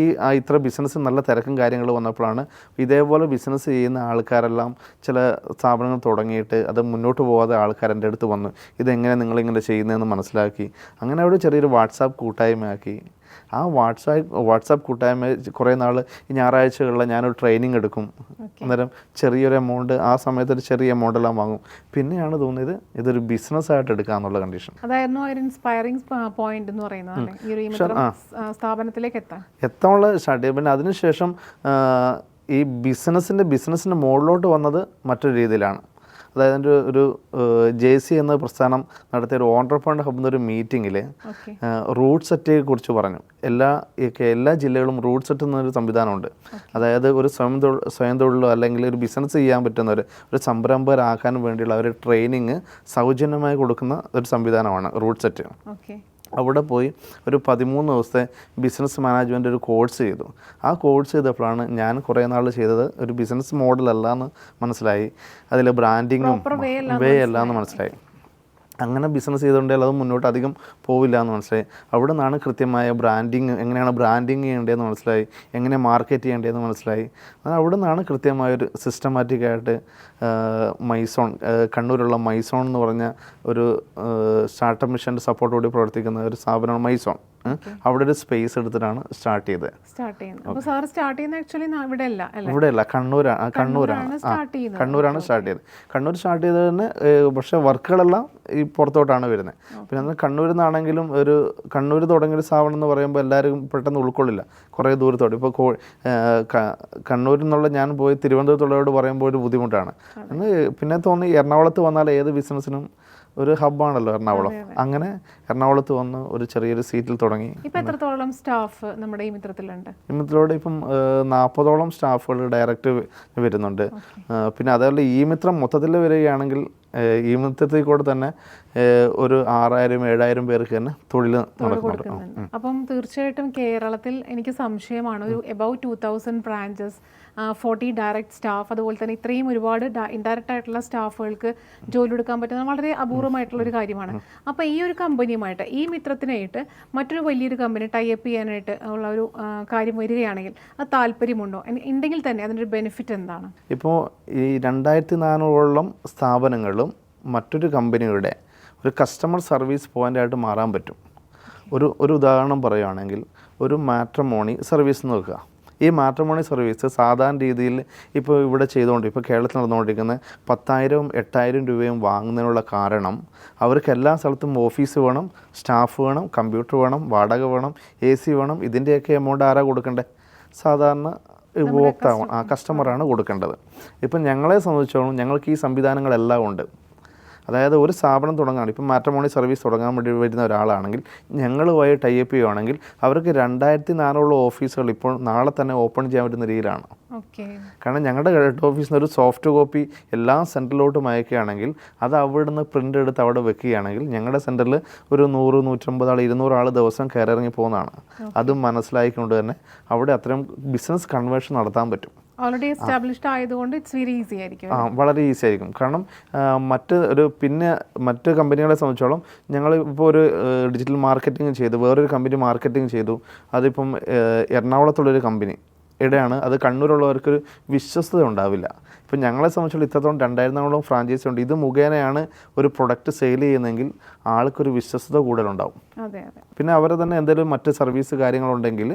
ഇത്ര ബിസിനസ് നല്ല തിരക്കും കാര്യങ്ങൾ വന്നപ്പോഴാണ് ഇതേപോലെ ബിസിനസ് ചെയ്യുന്ന ആൾക്കാരെല്ലാം ചില സ്ഥാപനങ്ങൾ തുടങ്ങിയിട്ട് അത് മുന്നോട്ട് പോകാതെ ആൾക്കാർ എൻ്റെ അടുത്ത് വന്നു, ഇതെങ്ങനെ നിങ്ങളിങ്ങനെ ചെയ്യുന്നതെന്ന് മനസ്സിലാക്കി. അങ്ങനെ അവിടെ ചെറിയൊരു വാട്സാപ്പ് കൂട്ടായ്മയാക്കി. ആ വാട്സാപ്പ് കൂട്ടായ്മ കുറേ നാൾ ഈ ഞായറാഴ്ചകളിൽ ഞാനൊരു ട്രെയിനിങ് എടുക്കും. അന്നേരം ചെറിയൊരു എമൗണ്ട് ആ സമയത്ത് ഒരു ചെറിയ എമൗണ്ടെല്ലാം വാങ്ങും. പിന്നെയാണ് തോന്നിയത് ഇതൊരു ബിസിനസ്സായിട്ട് എടുക്കാന്നുള്ള കണ്ടീഷൻ. അതായിരുന്നു ഒരു ഇൻസ്പയറിംഗ് പോയിന്റ് എന്ന് പറയുന്നത് സ്ഥാപനത്തിലേക്ക് എത്താനുള്ള സ്റ്റാർട്ട് ചെയ്യും. പിന്നെ അതിനുശേഷം ഈ ബിസിനസ്സിൻ്റെ മുകളിലോട്ട് വന്നത് മറ്റൊരു രീതിയിലാണ്. അതായത് ഒരു JC എന്ന പ്രസ്ഥാനം നടത്തിയ ഒരു ഓൺട്രപ്രണർ ഹബ് എന്നൊരു മീറ്റിങ്ങിൽ റൂട്ട് സെറ്റിനെ കുറിച്ച് പറഞ്ഞു. എല്ലാ ജില്ലകളും റൂട്ട് സെറ്റ് എന്നൊരു സംവിധാനമുണ്ട്. അതായത് ഒരു സ്വയം തൊഴിലോ അല്ലെങ്കിൽ ഒരു ബിസിനസ് ചെയ്യാൻ പറ്റുന്ന ഒരു സംരംഭകരാക്കാൻ വേണ്ടിയുള്ള ഒരു ട്രെയിനിങ് സൗജന്യമായി കൊടുക്കുന്ന ഒരു സംവിധാനമാണ് റൂട്ട് സെറ്റ്. അവിടെ പോയി ഒരു 13 ദിവസത്തെ ബിസിനസ് മാനേജ്മെൻറ്റ് ഒരു കോഴ്സ് ചെയ്തു. ആ കോഴ്സ് ചെയ്തപ്പോഴാണ് ഞാൻ കുറേ നാൾ ചെയ്തത് ഒരു ബിസിനസ് മോഡലല്ല എന്ന് മനസ്സിലായി. അതിൽ ബ്രാൻഡിങ്ങും വേ അല്ല എന്ന് മനസ്സിലായി. അങ്ങനെ ബിസിനസ് ചെയ്തുകൊണ്ടെങ്കിൽ അത് മുന്നോട്ട് അധികം പോവില്ല എന്ന് മനസ്സിലായി. അവിടെ നിന്നാണ് കൃത്യമായ ബ്രാൻഡിങ് എങ്ങനെയാണ് ബ്രാൻഡിങ് ചെയ്യേണ്ടതെന്ന് മനസ്സിലായി, എങ്ങനെ മാർക്കറ്റ് ചെയ്യേണ്ടതെന്ന് മനസ്സിലായി. അവിടെ നിന്നാണ് കൃത്യമായൊരു സിസ്റ്റമാറ്റിക്കായിട്ട് കണ്ണൂരുള്ള മൈസോൺ എന്ന് പറഞ്ഞ ഒരു സ്റ്റാർട്ടപ്പ് മിഷൻ്റെ സപ്പോർട്ടോടെ പ്രവർത്തിക്കുന്ന ഒരു സ്ഥാപനമാണ് മൈസോൺ. അവിടെ ഒരു സ്പേസ് എടുത്തിട്ടാണ് സ്റ്റാർട്ട് ചെയ്തത്. ഇവിടെയല്ല, കണ്ണൂരാണ് സ്റ്റാർട്ട് ചെയ്തത്. കണ്ണൂർ സ്റ്റാർട്ട് ചെയ്തത് തന്നെ. പക്ഷേ വർക്കുകളെല്ലാം ഈ പുറത്തോട്ടാണ് വരുന്നത്. പിന്നെ അന്ന് കണ്ണൂരിൽ നിന്നാണെങ്കിലും കണ്ണൂർ തുടങ്ങിയൊരു സ്ഥാപനം എന്ന് പറയുമ്പോൾ എല്ലാവരും പെട്ടെന്ന് ഉൾക്കൊള്ളില്ല, കുറേ ദൂരത്തോട്ട്. ഇപ്പോൾ കണ്ണൂരിൽ നിന്നുള്ള ഞാൻ പോയി തിരുവനന്തപുരത്തുള്ളവരോട് പറയുമ്പോൾ ഒരു ബുദ്ധിമുട്ടാണ്. പിന്നെ തോന്നി എറണാകുളത്ത് വന്നാൽ ഏത് ബിസിനസ്സിനും ഒരു ഹബ്ബാണല്ലോ എറണാകുളം. അങ്ങനെ എറണാകുളത്ത് വന്ന് ഒരു ചെറിയൊരു സീറ്റിൽ തുടങ്ങി. ഇപ്പം എത്രത്തോളം സ്റ്റാഫ് നമ്മുടെ ഈ മിത്രത്തിലുണ്ട്? ഈ മിത്രത്തോടെ ഇപ്പം 40ഓളം സ്റ്റാഫുകൾ ഡയറക്റ്റ് വരുന്നുണ്ട്. പിന്നെ അതേപോലെ ഈ മിത്രം മൊത്തത്തിൽ വരികയാണെങ്കിൽ ഈ മിത്രത്തിൽ കൂടെ തന്നെ ഒരു 6,000-7,000 പേർക്ക് തന്നെ തൊഴിൽ നടക്കുന്നുണ്ട്. അപ്പം തീർച്ചയായിട്ടും കേരളത്തിൽ എനിക്ക് സംശയമാണ് ഒരു എബൌട്ട് 2000 ബ്രാഞ്ചസ്, 40 ഡയറക്റ്റ് സ്റ്റാഫ്, അതുപോലെ തന്നെ ഇത്രയും ഒരുപാട് ഇൻഡയറക്റ്റ് ആയിട്ടുള്ള സ്റ്റാഫുകൾക്ക് ജോലി എടുക്കാൻ പറ്റുന്നത് വളരെ അപൂർവമായിട്ടുള്ളൊരു കാര്യമാണ്. അപ്പോൾ ഈ ഒരു കമ്പനിയുമായിട്ട്, ഈ മിത്രത്തിനായിട്ട് മറ്റൊരു വലിയൊരു കമ്പനി ടൈപ്പ് ചെയ്യാനായിട്ട് ഉള്ള ഒരു കാര്യം വരികയാണെങ്കിൽ അത് താല്പര്യമുണ്ടോ? ഉണ്ടെങ്കിൽ തന്നെ അതിൻ്റെ ബെനിഫിറ്റ് എന്താണ്? ഇപ്പോൾ ഈ 2400ഓളം സ്ഥാപനങ്ങളും മറ്റൊരു കമ്പനിയുടെ ഒരു കസ്റ്റമർ സർവീസ് പോയിൻ്റായിട്ട് മാറാൻ പറ്റും. ഒരു ഉദാഹരണം പറയുകയാണെങ്കിൽ ഒരു മാട്രിമോണി സർവീസ് നോക്കുക. ഈ മാട്രിമോണി സർവീസ് സാധാരണ രീതിയിൽ ഇപ്പോൾ ഇവിടെ ഇപ്പോൾ കേരളത്തിൽ നടന്നുകൊണ്ടിരിക്കുന്ന 10,000-8,000 രൂപയും വാങ്ങുന്നതിനുള്ള കാരണം അവർക്ക് എല്ലാ സ്ഥലത്തും ഓഫീസ് വേണം, സ്റ്റാഫ് വേണം, കമ്പ്യൂട്ടർ വേണം, വാടക വേണം, AC വേണം. ഇതിൻ്റെയൊക്കെ എമൗണ്ട് ആരാ കൊടുക്കണ്ടേ? സാധാരണ ഉപഭോക്താവാണ്, കസ്റ്റമറാണ് കൊടുക്കേണ്ടത്. ഇപ്പം ഞങ്ങളെ സംബന്ധിച്ചോളം ഞങ്ങൾക്ക് ഈ സംവിധാനങ്ങളെല്ലാം ഉണ്ട്. അതായത് ഒരു സ്ഥാപനം തുടങ്ങുകയാണ്, ഇപ്പം മാട്രിമോണി സർവീസ് തുടങ്ങാൻ വേണ്ടി വരുന്ന ഒരാളാണെങ്കിൽ ഞങ്ങളുമായി ടൈപ്പ് ചെയ്യുകയാണെങ്കിൽ അവർക്ക് 2,400 ഓഫീസുകൾ ഇപ്പോൾ നാളെ തന്നെ ഓപ്പൺ ചെയ്യാൻ പറ്റുന്ന രീതിയിലാണ്. കാരണം ഞങ്ങളുടെ ഹെഡ് ഓഫീസിൽ നിന്ന് ഒരു സോഫ്റ്റ് കോപ്പി എല്ലാ സെൻറ്ററിലോട്ടും അയക്കുകയാണെങ്കിൽ അത് അവിടെ നിന്ന് പ്രിൻ്റ് എടുത്ത് അവിടെ വെക്കുകയാണെങ്കിൽ ഞങ്ങളുടെ സെൻറ്ററിൽ ഒരു 100-150 ആൾ 200 ആൾ ദിവസം കയറിറങ്ങി പോകുന്നതാണ്. അതും മനസ്സിലാക്കിക്കൊണ്ട് തന്നെ അവിടെ അത്രയും ബിസിനസ് കൺവേർഷൻ നടത്താൻ പറ്റും. ഓൾറെഡി എസ്റ്റാബ്ലിഷ്ഡ് ആയതുകൊണ്ട് ഇറ്റ്സ് വെരി ഈസി ആയിരിക്കും. വളരെ ഈസി ആയിരിക്കും. കാരണം മറ്റ് കമ്പനികളെ സംബന്ധിച്ചോളം ഞങ്ങൾ ഇപ്പോൾ ഒരു ഡിജിറ്റൽ മാർക്കറ്റിംഗ് ചെയ്തു, വേറൊരു കമ്പനി മാർക്കറ്റിംഗ് ചെയ്തു. അതിപ്പം എറണാകുളത്തുള്ളൊരു കമ്പനി ഇവിടെയാണ്. അത് കണ്ണൂരുള്ളവർക്കൊരു വിശ്വസ്തത ഉണ്ടാവില്ല. ഇപ്പം ഞങ്ങളെ സംബന്ധിച്ചുള്ള ഇത്രത്തോളം 2,400 ഫ്രാഞ്ചൈസി ഉണ്ട്. ഇത് മുഖേനയാണ് ഒരു പ്രൊഡക്റ്റ് സെയിൽ ചെയ്യുന്നതെങ്കിൽ ആൾക്കൊരു വിശ്വസ്തത കൂടുതലുണ്ടാവും. പിന്നെ അവരെ തന്നെ എന്തെങ്കിലും മറ്റ് സർവീസ് കാര്യങ്ങളുണ്ടെങ്കിൽ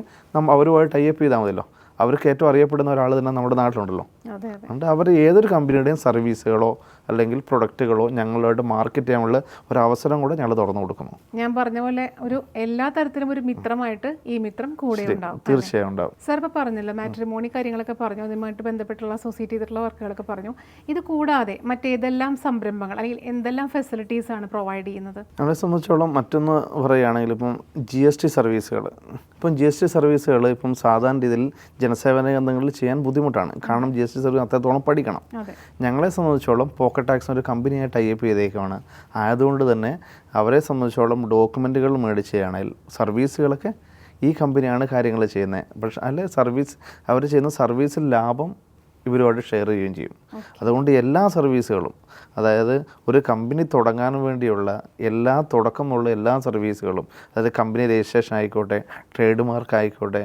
അവരുമായി ടൈപ്പ് ചെയ്താൽ മതിയല്ലോ. അവർക്ക് ഏറ്റവും അറിയപ്പെടുന്ന ഒരാൾ തന്നെ നമ്മുടെ നാട്ടിലുണ്ടല്ലോ. അതെ അതെ. അതുകൊണ്ട് അവർ ഏതൊരു കമ്പനിയുടെയും സർവീസുകളോ അല്ലെങ്കിൽ പ്രൊഡക്റ്റുകളോ ഞങ്ങളായിട്ട് മാർക്കറ്റ് ചെയ്യാനുള്ള ഒരു അവസരം കൂടെ ഞങ്ങൾ തുറന്നു കൊടുക്കുന്നു. ഞാൻ പറഞ്ഞ പോലെ ഒരു എല്ലാ തരത്തിലും ഒരു മിത്രമായിട്ട് ഈ മിത്രം കൂടെ ഉണ്ടാവും. തീർച്ചയായും ഉണ്ടാവും. സാർ ഇപ്പോൾ പറഞ്ഞല്ലോ മാട്രിമോണി കാര്യങ്ങളൊക്കെ പറഞ്ഞു, അതുമായിട്ട് ബന്ധപ്പെട്ടുള്ള അസോസിയേറ്റ് ചെയ്തിട്ടുള്ള വർക്കുകളൊക്കെ പറഞ്ഞു. ഇത് കൂടാതെ മറ്റേതെല്ലാം സംരംഭങ്ങൾ അല്ലെങ്കിൽ എന്തെല്ലാം ഫെസിലിറ്റീസ് ആണ് പ്രൊവൈഡ് ചെയ്യുന്നത്? നമ്മളെ സംബന്ധിച്ചോളം മറ്റൊന്ന് പറയുകയാണെങ്കിൽ ഇപ്പം GST സർവീസുകൾ, ഇപ്പം GST സർവീസുകൾ ഇപ്പം സാധാരണ രീതിയിൽ ജനസേവന കേന്ദ്രങ്ങളിൽ ചെയ്യാൻ ബുദ്ധിമുട്ടാണ്. കാരണം GST സർവീസ് അത്രത്തോളം പഠിക്കണം. ഞങ്ങളെ സംബന്ധിച്ചോളം പോക്കറ്റ് ടാക്സ് ഒരു കമ്പനിയായി ടൈപ്പ് ചെയ്തേക്കുവാണ്. ആയതുകൊണ്ട് തന്നെ അവരെ സംബന്ധിച്ചോളം ഡോക്യുമെൻറ്റുകൾ മേടിച്ചുകയാണെങ്കിൽ സർവീസുകളൊക്കെ ഈ കമ്പനിയാണ് കാര്യങ്ങൾ ചെയ്യുന്നത്. പക്ഷേ അല്ലെ സർവീസ് അവർ ചെയ്യുന്ന സർവീസിൽ ലാഭം ഇവരുമായിട്ട് ഷെയർ ചെയ്യുകയും ചെയ്യും. അതുകൊണ്ട് എല്ലാ സർവീസുകളും, അതായത് ഒരു കമ്പനി തുടങ്ങാൻ വേണ്ടിയുള്ള തുടക്കമുള്ള എല്ലാ സർവീസുകളും, അതായത് കമ്പനി രജിസ്ട്രേഷൻ ആയിക്കോട്ടെ, ട്രേഡ് മാർക്ക് ആയിക്കോട്ടെ,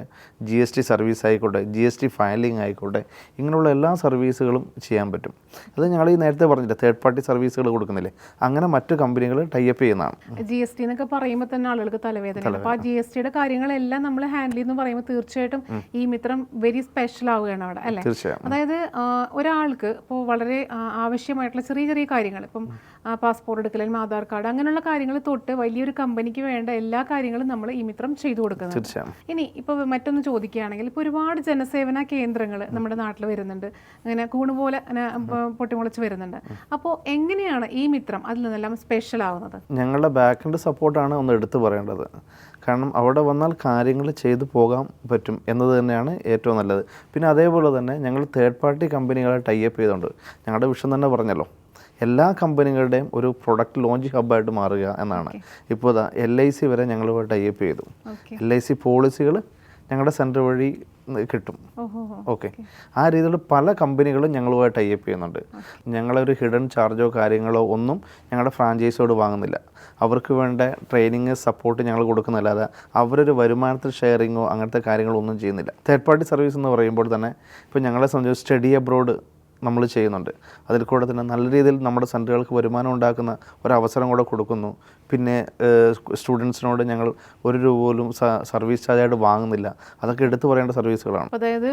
GST സർവീസ് ആയിക്കോട്ടെ, GST ഫയലിംഗ് ആയിക്കോട്ടെ, ഇങ്ങനെയുള്ള എല്ലാ സർവീസുകളും ചെയ്യാൻ പറ്റും. അത് ഞങ്ങൾ ഈ നേരത്തെ പറഞ്ഞില്ല, തേർഡ് പാർട്ടി സർവീസുകൾ കൊടുക്കുന്നില്ലേ, അങ്ങനെ മറ്റു കമ്പനികൾ ടൈപ്പ് ചെയ്യുന്നതാണ്. GST എന്നൊക്കെ പറയുമ്പോൾ തന്നെ ആളുകൾക്ക് തലവേദന. അപ്പോൾ ആ GSTയുടെ കാര്യങ്ങളെല്ലാം നമ്മൾ ഹാൻഡിൽ ചെയ്യുന്നു പറയുമ്പോൾ തീർച്ചയായിട്ടും ഈ മിത്രം വെരി സ്പെഷ്യൽ ആവുകയാണ് അവിടെ, അല്ലേ? തീർച്ചയായും. അതായത് ഒരാൾക്ക് ഇപ്പോൾ വളരെ ആവശ്യമായിട്ടുള്ള ചെറിയ ചെറിയ കാര്യങ്ങൾ, ഇപ്പം പാസ്പോർട്ട് എടുക്കലും ആധാർ കാർഡ് അങ്ങനെയുള്ള കാര്യങ്ങൾ തൊട്ട് വലിയൊരു കമ്പനിക്ക് വേണ്ട എല്ലാ കാര്യങ്ങളും നമ്മൾ ഈ മിത്രം ചെയ്തു കൊടുക്കുന്നത്. ഇനി ഇപ്പോൾ മറ്റൊന്ന് ചോദിക്കുകയാണെങ്കിൽ, ഇപ്പോൾ ഒരുപാട് ജനസേവന കേന്ദ്രങ്ങൾ നമ്മുടെ നാട്ടിൽ വരുന്നുണ്ട്, അങ്ങനെ കൂണുപോലെ പൊട്ടിമുളച്ച് വരുന്നുണ്ട്. അപ്പോൾ എങ്ങനെയാണ് ഈ മിത്രം അതിൽ നിന്നെല്ലാം സ്പെഷ്യൽ ആവുന്നത്? ഞങ്ങളുടെ ബാക്ക് എൻഡ് സപ്പോർട്ടാണ് ഒന്ന് എടുത്തു പറയേണ്ടത്. കാരണം അവിടെ വന്നാൽ കാര്യങ്ങൾ ചെയ്തു പോകാൻ പറ്റും എന്നത് തന്നെയാണ് ഏറ്റവും നല്ലത്. പിന്നെ അതേപോലെ തന്നെ ഞങ്ങൾ തേർഡ് പാർട്ടി കമ്പനികളെ ടൈപ്പ് ചെയ്തുകൊണ്ട്, ഞങ്ങളുടെ വിഷയം തന്നെ പറഞ്ഞല്ലോ, എല്ലാ കമ്പനികളുടെയും ഒരു പ്രൊഡക്റ്റ് ലോഞ്ച് ഹബ്ബായിട്ട് മാറുക എന്നാണ്. ഇപ്പോൾ LIC വരെ ഞങ്ങൾ ടൈപ്പ് ചെയ്തു. LIC പോളിസികൾ ഞങ്ങളുടെ സെൻറ്റർ വഴി കിട്ടും. ഓക്കെ, ആ രീതിയിൽ പല കമ്പനികളും ഞങ്ങളുമായി ടൈപ്പ് ചെയ്യുന്നുണ്ട്. ഞങ്ങളൊരു ഹിഡൻ ചാർജോ കാര്യങ്ങളോ ഒന്നും ഞങ്ങളുടെ ഫ്രാഞ്ചൈസിയോട് വാങ്ങുന്നില്ല. അവർക്ക് വേണ്ട ട്രെയിനിങ് സപ്പോർട്ട് ഞങ്ങൾ കൊടുക്കുന്നില്ലാതെ അവരൊരു വരുമാനത്തിൽ ഷെയറിങ്ങോ അങ്ങനത്തെ കാര്യങ്ങളോ ഒന്നും ചെയ്യുന്നില്ല. തേർഡ് പാർട്ടി സർവീസ് എന്ന് പറയുമ്പോൾ തന്നെ ഇപ്പോൾ ഞങ്ങളെ സംബന്ധിച്ച് സ്റ്റഡി അബ്രോഡ് നമ്മൾ ചെയ്യുന്നുണ്ട്. അതിൽ കൂടെ തന്നെ നല്ല രീതിയിൽ നമ്മുടെ സെൻറ്ററുകൾക്ക് വരുമാനം ഉണ്ടാക്കുന്ന ഒരവസരം കൂടെ കൊടുക്കുന്നു. പിന്നെ സ്റ്റുഡൻസിനോട് ഞങ്ങൾ ₹1 പോലും സർവീസ് ചാർജായിട്ട് വാങ്ങുന്നില്ല. അതൊക്കെ എടുത്തു പറയേണ്ട സർവീസുകളാണ്. അതായത്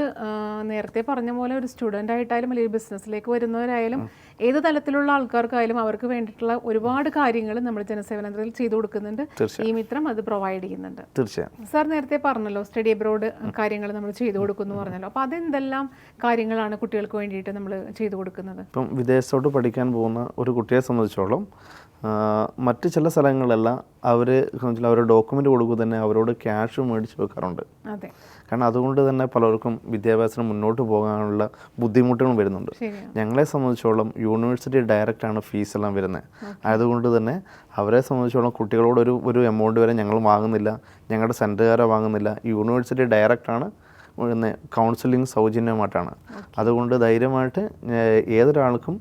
നേരത്തെ പറഞ്ഞ പോലെ ഒരു സ്റ്റുഡൻ്റ് ആയിട്ടായാലും അല്ലെങ്കിൽ ബിസിനസ്സിലേക്ക് വരുന്നവരായാലും ഏത് തലത്തിലുള്ള ആൾക്കാർക്കായാലും അവർക്ക് വേണ്ടിയിട്ടുള്ള ഒരുപാട് കാര്യങ്ങൾ നമ്മൾ ജനസേവനത്തിൽ ചെയ്തു കൊടുക്കുന്നുണ്ട്. ഈ മിത്രം അത് പ്രൊവൈഡ് ചെയ്യുന്നുണ്ട്. തീർച്ചയായും. സാർ നേരത്തെ പറഞ്ഞല്ലോ സ്റ്റഡി അബ്രോഡ് കാര്യങ്ങൾ നമ്മൾ ചെയ്തു കൊടുക്കുന്നു പറഞ്ഞല്ലോ. അപ്പോൾ അതെന്തെല്ലാം കാര്യങ്ങളാണ് കുട്ടികൾക്ക് വേണ്ടിയിട്ട് നമ്മൾ ചെയ്തു കൊടുക്കുന്നത്? ഇപ്പം വിദേശത്തോട്ട് പഠിക്കാൻ പോകുന്ന ഒരു കുട്ടിയെ സംബന്ധിച്ചോളം മറ്റ് ചില സ്ഥലങ്ങളിലെല്ലാം അവരുടെ ഡോക്യുമെൻ്റ് കൊടുക്കുക തന്നെ അവരോട് ക്യാഷ് മേടിച്ച് വെക്കാറുണ്ട്. കാരണം അതുകൊണ്ട് തന്നെ പലർക്കും വിദ്യാഭ്യാസത്തിന് മുന്നോട്ട് പോകാനുള്ള ബുദ്ധിമുട്ടുകൾ വരുന്നുണ്ട്. ഞങ്ങളെ സംബന്ധിച്ചോളം യൂണിവേഴ്സിറ്റി ഡയറക്റ്റാണ് ഫീസെല്ലാം വരുന്നത്. അതുകൊണ്ട് തന്നെ അവരെ സംബന്ധിച്ചോളം കുട്ടികളോട് ഒരു എമൗണ്ട് വരെ ഞങ്ങൾ വാങ്ങുന്നില്ല, ഞങ്ങളുടെ സെൻറ്ററുകാരെ വാങ്ങുന്നില്ല. University ഡയറക്റ്റാണ് counselling സൗജന്യമായിട്ടാണ്. അതുകൊണ്ട് ധൈര്യമായിട്ട് ഏതൊരാൾക്കും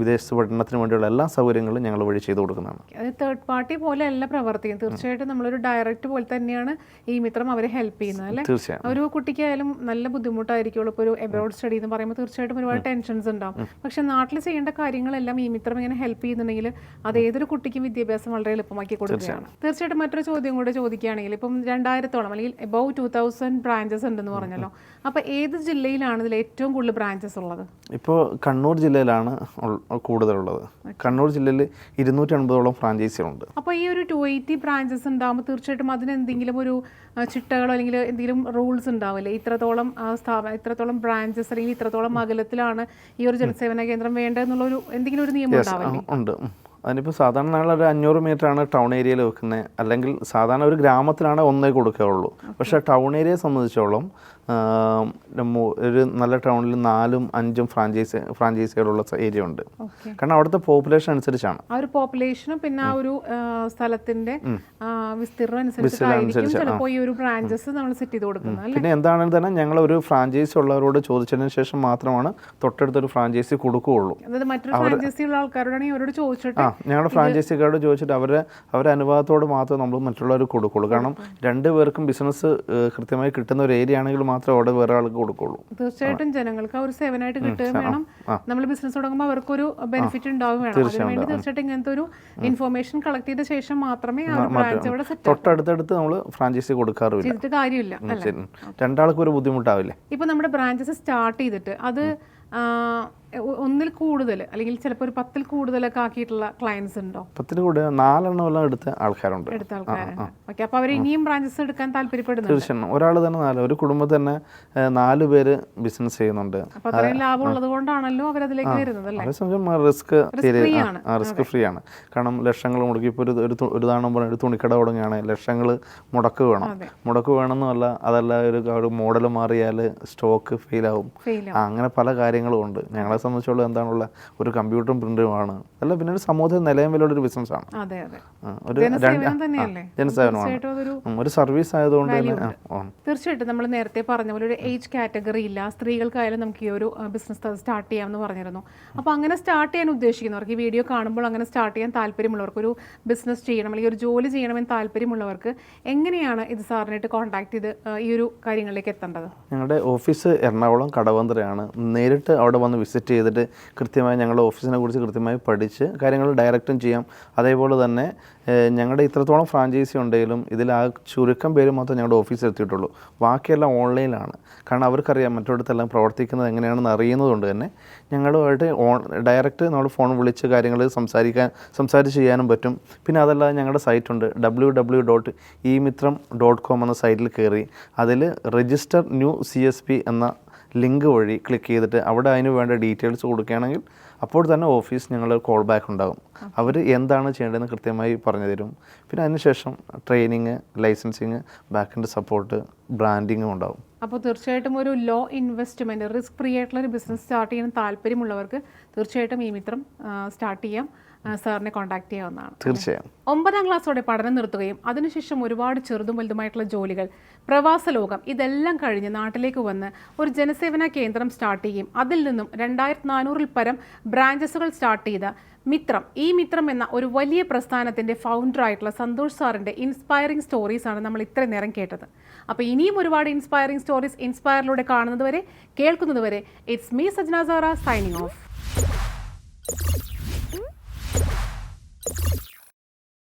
വിദേശ പഠനത്തിന് വേണ്ടിയുള്ള എല്ലാ സൗകര്യങ്ങളും ഞങ്ങൾ വഴി ചെയ്തു കൊടുക്കുന്നതാണ്. അത് തേർഡ് പാർട്ടി പോലെ അല്ല പ്രവർത്തിക്കുന്നത്. തീർച്ചയായിട്ടും നമ്മളൊരു ഡയറക്റ്റ് പോലെ തന്നെയാണ് ഈ മിത്രം അവരെ ഹെൽപ്പ് ചെയ്യുന്നത്, അല്ലേ? തീർച്ചയായും. ഒരു കുട്ടിക്കായാലും നല്ല ബുദ്ധിമുട്ടായിരിക്കുള്ളൂ. ഇപ്പോൾ ഒരു എബ്രോഡ് സ്റ്റഡി എന്ന് പറയുമ്പോൾ തീർച്ചയായിട്ടും ഒരുപാട് ടെൻഷൻസ് ഉണ്ടാവും. പക്ഷെ നാട്ടിൽ ചെയ്യേണ്ട കാര്യങ്ങളെല്ലാം ഈ മിത്രം ഇങ്ങനെ ഹെൽപ്പ് ചെയ്യുന്നുണ്ടെങ്കിൽ അത് ഏതൊരു കുട്ടിക്കും വിദ്യാഭ്യാസം വളരെ എളുപ്പമാക്കി കൊടുക്കുകയാണ്. തീർച്ചയായിട്ടും മറ്റൊരു ചോദ്യം കൂടെ ചോദിക്കുകയാണെങ്കിൽ, ഇപ്പം 2000-ഓളം അല്ലെങ്കിൽ എബവ് 2000 ബ്രാഞ്ചസ് ഉണ്ടെന്ന് പറഞ്ഞല്ലോ. അപ്പോൾ ഏത് ജില്ലയിലാണ് ഇതിൽ ഏറ്റവും കൂടുതൽ ബ്രാഞ്ചസ് ഉള്ളത്? ഇപ്പോൾ കണ്ണൂർ ജില്ലയിലാണ് കൂടുതലുള്ളത്. കണ്ണൂർ ജില്ലയിൽ 280ഓളം ഫ്രാഞ്ചൈസികളുണ്ട്. അപ്പോൾ ഈ ഒരു 280 ബ്രാഞ്ചസ് ഉണ്ടാകുമ്പോൾ തീർച്ചയായിട്ടും അതിന് എന്തെങ്കിലും ഒരു ചിട്ടകളോ അല്ലെങ്കിൽ എന്തെങ്കിലും റൂൾസ് ഉണ്ടാവില്ലേ? ഇത്രത്തോളം ബ്രാഞ്ചസ് അല്ലെങ്കിൽ ഇത്രത്തോളം അകലത്തിലാണ് ഈ ഒരു ജനസേവന കേന്ദ്രം വേണ്ടതെന്നുള്ളൊരു എന്തെങ്കിലും ഒരു നിയമം ഉണ്ടാവില്ലേ? ഉണ്ട്. അതിനിപ്പോൾ സാധാരണ ഞങ്ങളൊരു 500 മീറ്ററാണ് ടൗൺ ഏരിയയിൽ വെക്കുന്നത്. അല്ലെങ്കിൽ സാധാരണ ഒരു ഗ്രാമത്തിലാണ് ഒന്നേ കൊടുക്കുകയുള്ളൂ. പക്ഷേ ടൗൺ ഏരിയയെ സംബന്ധിച്ചോളം ഒരു നല്ല ടൗണിൽ 4-5 ഫ്രാഞ്ചൈസികളുള്ള ഏരിയ ഉണ്ട്. കാരണം അവിടുത്തെ പോപ്പുലേഷൻ അനുസരിച്ചാണ്. ആ ഒരു പോപ്പുലേഷനും പിന്നെ ആ ഒരു സ്ഥലത്തിന്റെ വിസ്തീർണം അനുസരിച്ചായിരിക്കും ചിലപ്പോൾ ഈ ഒരു ബ്രാഞ്ചസ് നമ്മൾ സെറ്റ് ചെയ്ത് കൊടുക്കുന്നത്. പിന്നെ എന്താണെന്ന് തന്നെ ഞങ്ങൾ ഒരു ഫ്രാഞ്ചൈസി ഉള്ളവരോട് ചോദിച്ചതിന് ശേഷം മാത്രമാണ് തൊട്ടടുത്തൊരു ഫ്രാഞ്ചൈസി കൊടുക്കുകയുള്ളൂ. അതായത് മറ്റൊരു ഫ്രാഞ്ചൈസി ഉള്ള ആൾക്കാരോടാണെങ്കിൽ അവരോട് ചോദിച്ചിട്ട് ഞങ്ങളുടെ ഫ്രാഞ്ചൈസിക്കാരോട് ചോദിച്ചിട്ട് അവരെ അനുഭവത്തോട് മാത്രമേ നമ്മൾ മറ്റുള്ളവർക്ക് കൊടുക്കുള്ളൂ. കാരണം 2 പേർക്കും ബിസിനസ് കൃത്യമായി കിട്ടുന്ന ഒരു ഏരിയ ആണെങ്കിൽ മാത്രമേ അവിടെ വേറെ ആൾക്ക് കൊടുക്കുള്ളൂ. തീർച്ചയായിട്ടും ജനങ്ങൾക്ക് ഒരു സേവനമായിട്ട് കിട്ടുകയും വേണം. നമ്മൾ ബിസിനസ് തുടങ്ങുമ്പോൾ അവർക്കൊരു ബെനിഫിറ്റ് ഉണ്ടാവുകയും വേണം. അതിനുവേണ്ടി തീർച്ചയായിട്ടും ഇങ്ങനത്തെ ഒരു ഇൻഫർമേഷൻ കളക്ട് ചെയ്ത ശേഷം മാത്രമേ ആ ഒരു ബ്രാഞ്ച് അവിടെ സെറ്റ് തൊട്ടടുത്തടുത്ത് നമ്മൾ ഫ്രാഞ്ചൈസി കൊടുക്കാറില്ല. ചെയ്തിട്ട് കാര്യമില്ല. രണ്ടാൾക്കും ഒരു ബുദ്ധിമുട്ടാവില്ലേ? ഇപ്പൊ നമ്മുടെ ബ്രാഞ്ചസ് സ്റ്റാർട്ട് ചെയ്തിട്ട് അത് ഒന്നിൽ കൂടുതൽ അല്ലെങ്കിൽ ചിലപ്പോൾ ഒരു 10ൽ കൂടുതലൊക്കെ ആക്കിയിട്ടുള്ള ക്ലയൻസ് ഉണ്ടോ? 10ൽ കൂടുതൽ 4 എണ്ണം എടുത്ത ആൾക്കാരുണ്ട്. ഓക്കെ, അപ്പോൾ അവർ ഇനിയും ബ്രാഞ്ചസ് എടുക്കാൻ താല്പര്യപ്പെടുന്നു. തീർച്ചയായും ഒരാൾ തന്നെ 4, ഒരു കുടുംബത്തിൽ തന്നെ 4 പേര് ബിസിനസ് ചെയ്യുന്നുണ്ട്. അപ്പോൾ അത്രയും ലാഭം ഉള്ളത് കൊണ്ടാണല്ലോ അവരതിലേക്ക് വരുന്നത് അല്ലേ? റിസ്ക് ഫ്രീ ആണ്. കാരണം ലക്ഷങ്ങൾ മുടക്കി ഇപ്പോൾ ഒരു ഉദാഹരണം പറഞ്ഞ ഒരു തുണിക്കട തുടങ്ങുകയാണ്, ലക്ഷങ്ങൾ മുടക്ക് വേണമെന്നല്ല, അതല്ല ഒരു മോഡൽ മാറിയാൽ സ്റ്റോക്ക് ഫെയിലാവും. അങ്ങനെ പല കാര്യങ്ങളും ഉണ്ട്. ഞങ്ങളെ സംബന്ധിച്ചുള്ള എന്താണുള്ള ഒരു കമ്പ്യൂട്ടറും പ്രിന്ററുമാണ് അല്ല, പിന്നെ ഒരു സമൂഹത്തിൽ നിലയം വിലയുള്ള ഒരു ബിസിനസ്സാണ്. ഒരു ജനസേവനമാണ്, ഒരു സർവീസ് ആയതുകൊണ്ട് തന്നെ. തീർച്ചയായിട്ടും നമ്മൾ നേരത്തെ പറഞ്ഞ പോലെ ഒരു ഏജ് കാറ്റഗറി ഇല്ല, സ്ത്രീകൾക്കായാലും നമുക്ക് ഈ ഒരു ബിസിനസ് സ്റ്റാർട്ട് ചെയ്യാമെന്ന് പറഞ്ഞിരുന്നു. അപ്പോൾ അങ്ങനെ സ്റ്റാർട്ട് ചെയ്യാൻ ഉദ്ദേശിക്കുന്നവർക്ക്, ഈ വീഡിയോ കാണുമ്പോൾ അങ്ങനെ സ്റ്റാർട്ട് ചെയ്യാൻ താല്പര്യമുള്ളവർക്ക്, ഒരു ബിസിനസ് ചെയ്യണം അല്ലെങ്കിൽ ഒരു ജോലി ചെയ്യണമെന്ന് താല്പര്യമുള്ളവർക്ക് എങ്ങനെയാണ് ഇത് സാറിനായിട്ട് കോൺടാക്ട് ചെയ്ത് ഈ ഒരു കാര്യങ്ങളിലേക്ക് എത്തേണ്ടത്? ഞങ്ങളുടെ ഓഫീസ് എറണാകുളം കടവന്ത്രയാണ്. നേരിട്ട് അവിടെ വന്ന് വിസിറ്റ് ചെയ്തിട്ട് കൃത്യമായി ഞങ്ങളുടെ ഓഫീസിനെ കുറിച്ച് കൃത്യമായി പഠിച്ച് കാര്യങ്ങൾ ഡയറക്റ്റും ചെയ്യാം. അതേപോലെ തന്നെ ഞങ്ങളുടെ ഇത്രത്തോളം ഫ്രാഞ്ചൈസി ഉണ്ടെങ്കിലും ഇതിൽ ആ ചുരുക്കം പേര് മാത്രമേ ഞങ്ങളുടെ ഓഫീസിൽ എത്തിയിട്ടുള്ളൂ. ബാക്കിയെല്ലാം ഓൺലൈനിലാണ്. കാരണം അവർക്കറിയാം മറ്റൊരിടത്തെല്ലാം പ്രവർത്തിക്കുന്നത് എങ്ങനെയാണെന്ന് അറിയുന്നതുകൊണ്ട് തന്നെ ഞങ്ങളുമായിട്ട് ഡയറക്റ്റ് നമ്മൾ ഫോൺ വിളിച്ച് കാര്യങ്ങൾ സംസാരിച്ച് ചെയ്യാനും പറ്റും. പിന്നെ അതല്ലാതെ ഞങ്ങളുടെ സൈറ്റുണ്ട് www.emitram.com എന്ന സൈറ്റിൽ കയറി അതിൽ രജിസ്റ്റർ ന്യൂ CSP എന്ന ലിങ്ക് വഴി ക്ലിക്ക് ചെയ്തിട്ട് അവിടെ അതിന് വേണ്ട ഡീറ്റെയിൽസ് കൊടുക്കുകയാണെങ്കിൽ അപ്പോൾ തന്നെ ഓഫീസ് ഞങ്ങൾ കോൾ ബാക്ക് ഉണ്ടാകും. അവർ എന്താണ് ചെയ്യേണ്ടതെന്ന് കൃത്യമായി പറഞ്ഞു തരും. പിന്നെ അതിനുശേഷം ട്രെയിനിങ്, ലൈസൻസിങ്, ബാക്കിൻ്റെ സപ്പോർട്ട്, ബ്രാൻഡിങ്ങും ഉണ്ടാകും. അപ്പോൾ തീർച്ചയായിട്ടും ഒരു ലോ ഇൻവെസ്റ്റ്മെൻറ്റ്, റിസ്ക് ഫ്രീ ആയിട്ടുള്ള ഒരു ബിസിനസ് സ്റ്റാർട്ട് ചെയ്യാൻ താല്പര്യമുള്ളവർക്ക് തീർച്ചയായിട്ടും ഈ മിത്രം സ്റ്റാർട്ട് ചെയ്യാം. സാറിനെ കോൺടാക്ട് ചെയ്യാവുന്നതാണ്. തീർച്ചയായും 9ാം ക്ലാസ്സോടെ പഠനം നിർത്തുകയും അതിനുശേഷം ഒരുപാട് ചെറുതും വലുതുമായിട്ടുള്ള ജോലികൾ, പ്രവാസ ലോകം ഇതെല്ലാം കഴിഞ്ഞ് നാട്ടിലേക്ക് വന്ന് ഒരു ജനസേവന കേന്ദ്രം സ്റ്റാർട്ട് ചെയ്യും. അതിൽ നിന്നും 2400-ൽ പരം ബ്രാഞ്ചസുകൾ സ്റ്റാർട്ട് ചെയ്ത ഈ മിത്രം എന്ന ഒരു വലിയ പ്രസ്ഥാനത്തിൻ്റെ ഫൗണ്ടറായിട്ടുള്ള സന്തോഷ് സാറിൻ്റെ ഇൻസ്പയറിംഗ് സ്റ്റോറീസാണ് നമ്മൾ ഇത്രയും നേരം കേട്ടത്. അപ്പോൾ ഇനിയും ഒരുപാട് ഇൻസ്പയറിംഗ് സ്റ്റോറീസ് ഇൻസ്പയറിലൂടെ കാണുന്നതുവരെ, കേൾക്കുന്നതുവരെ, it's me Sajna Sara signing of.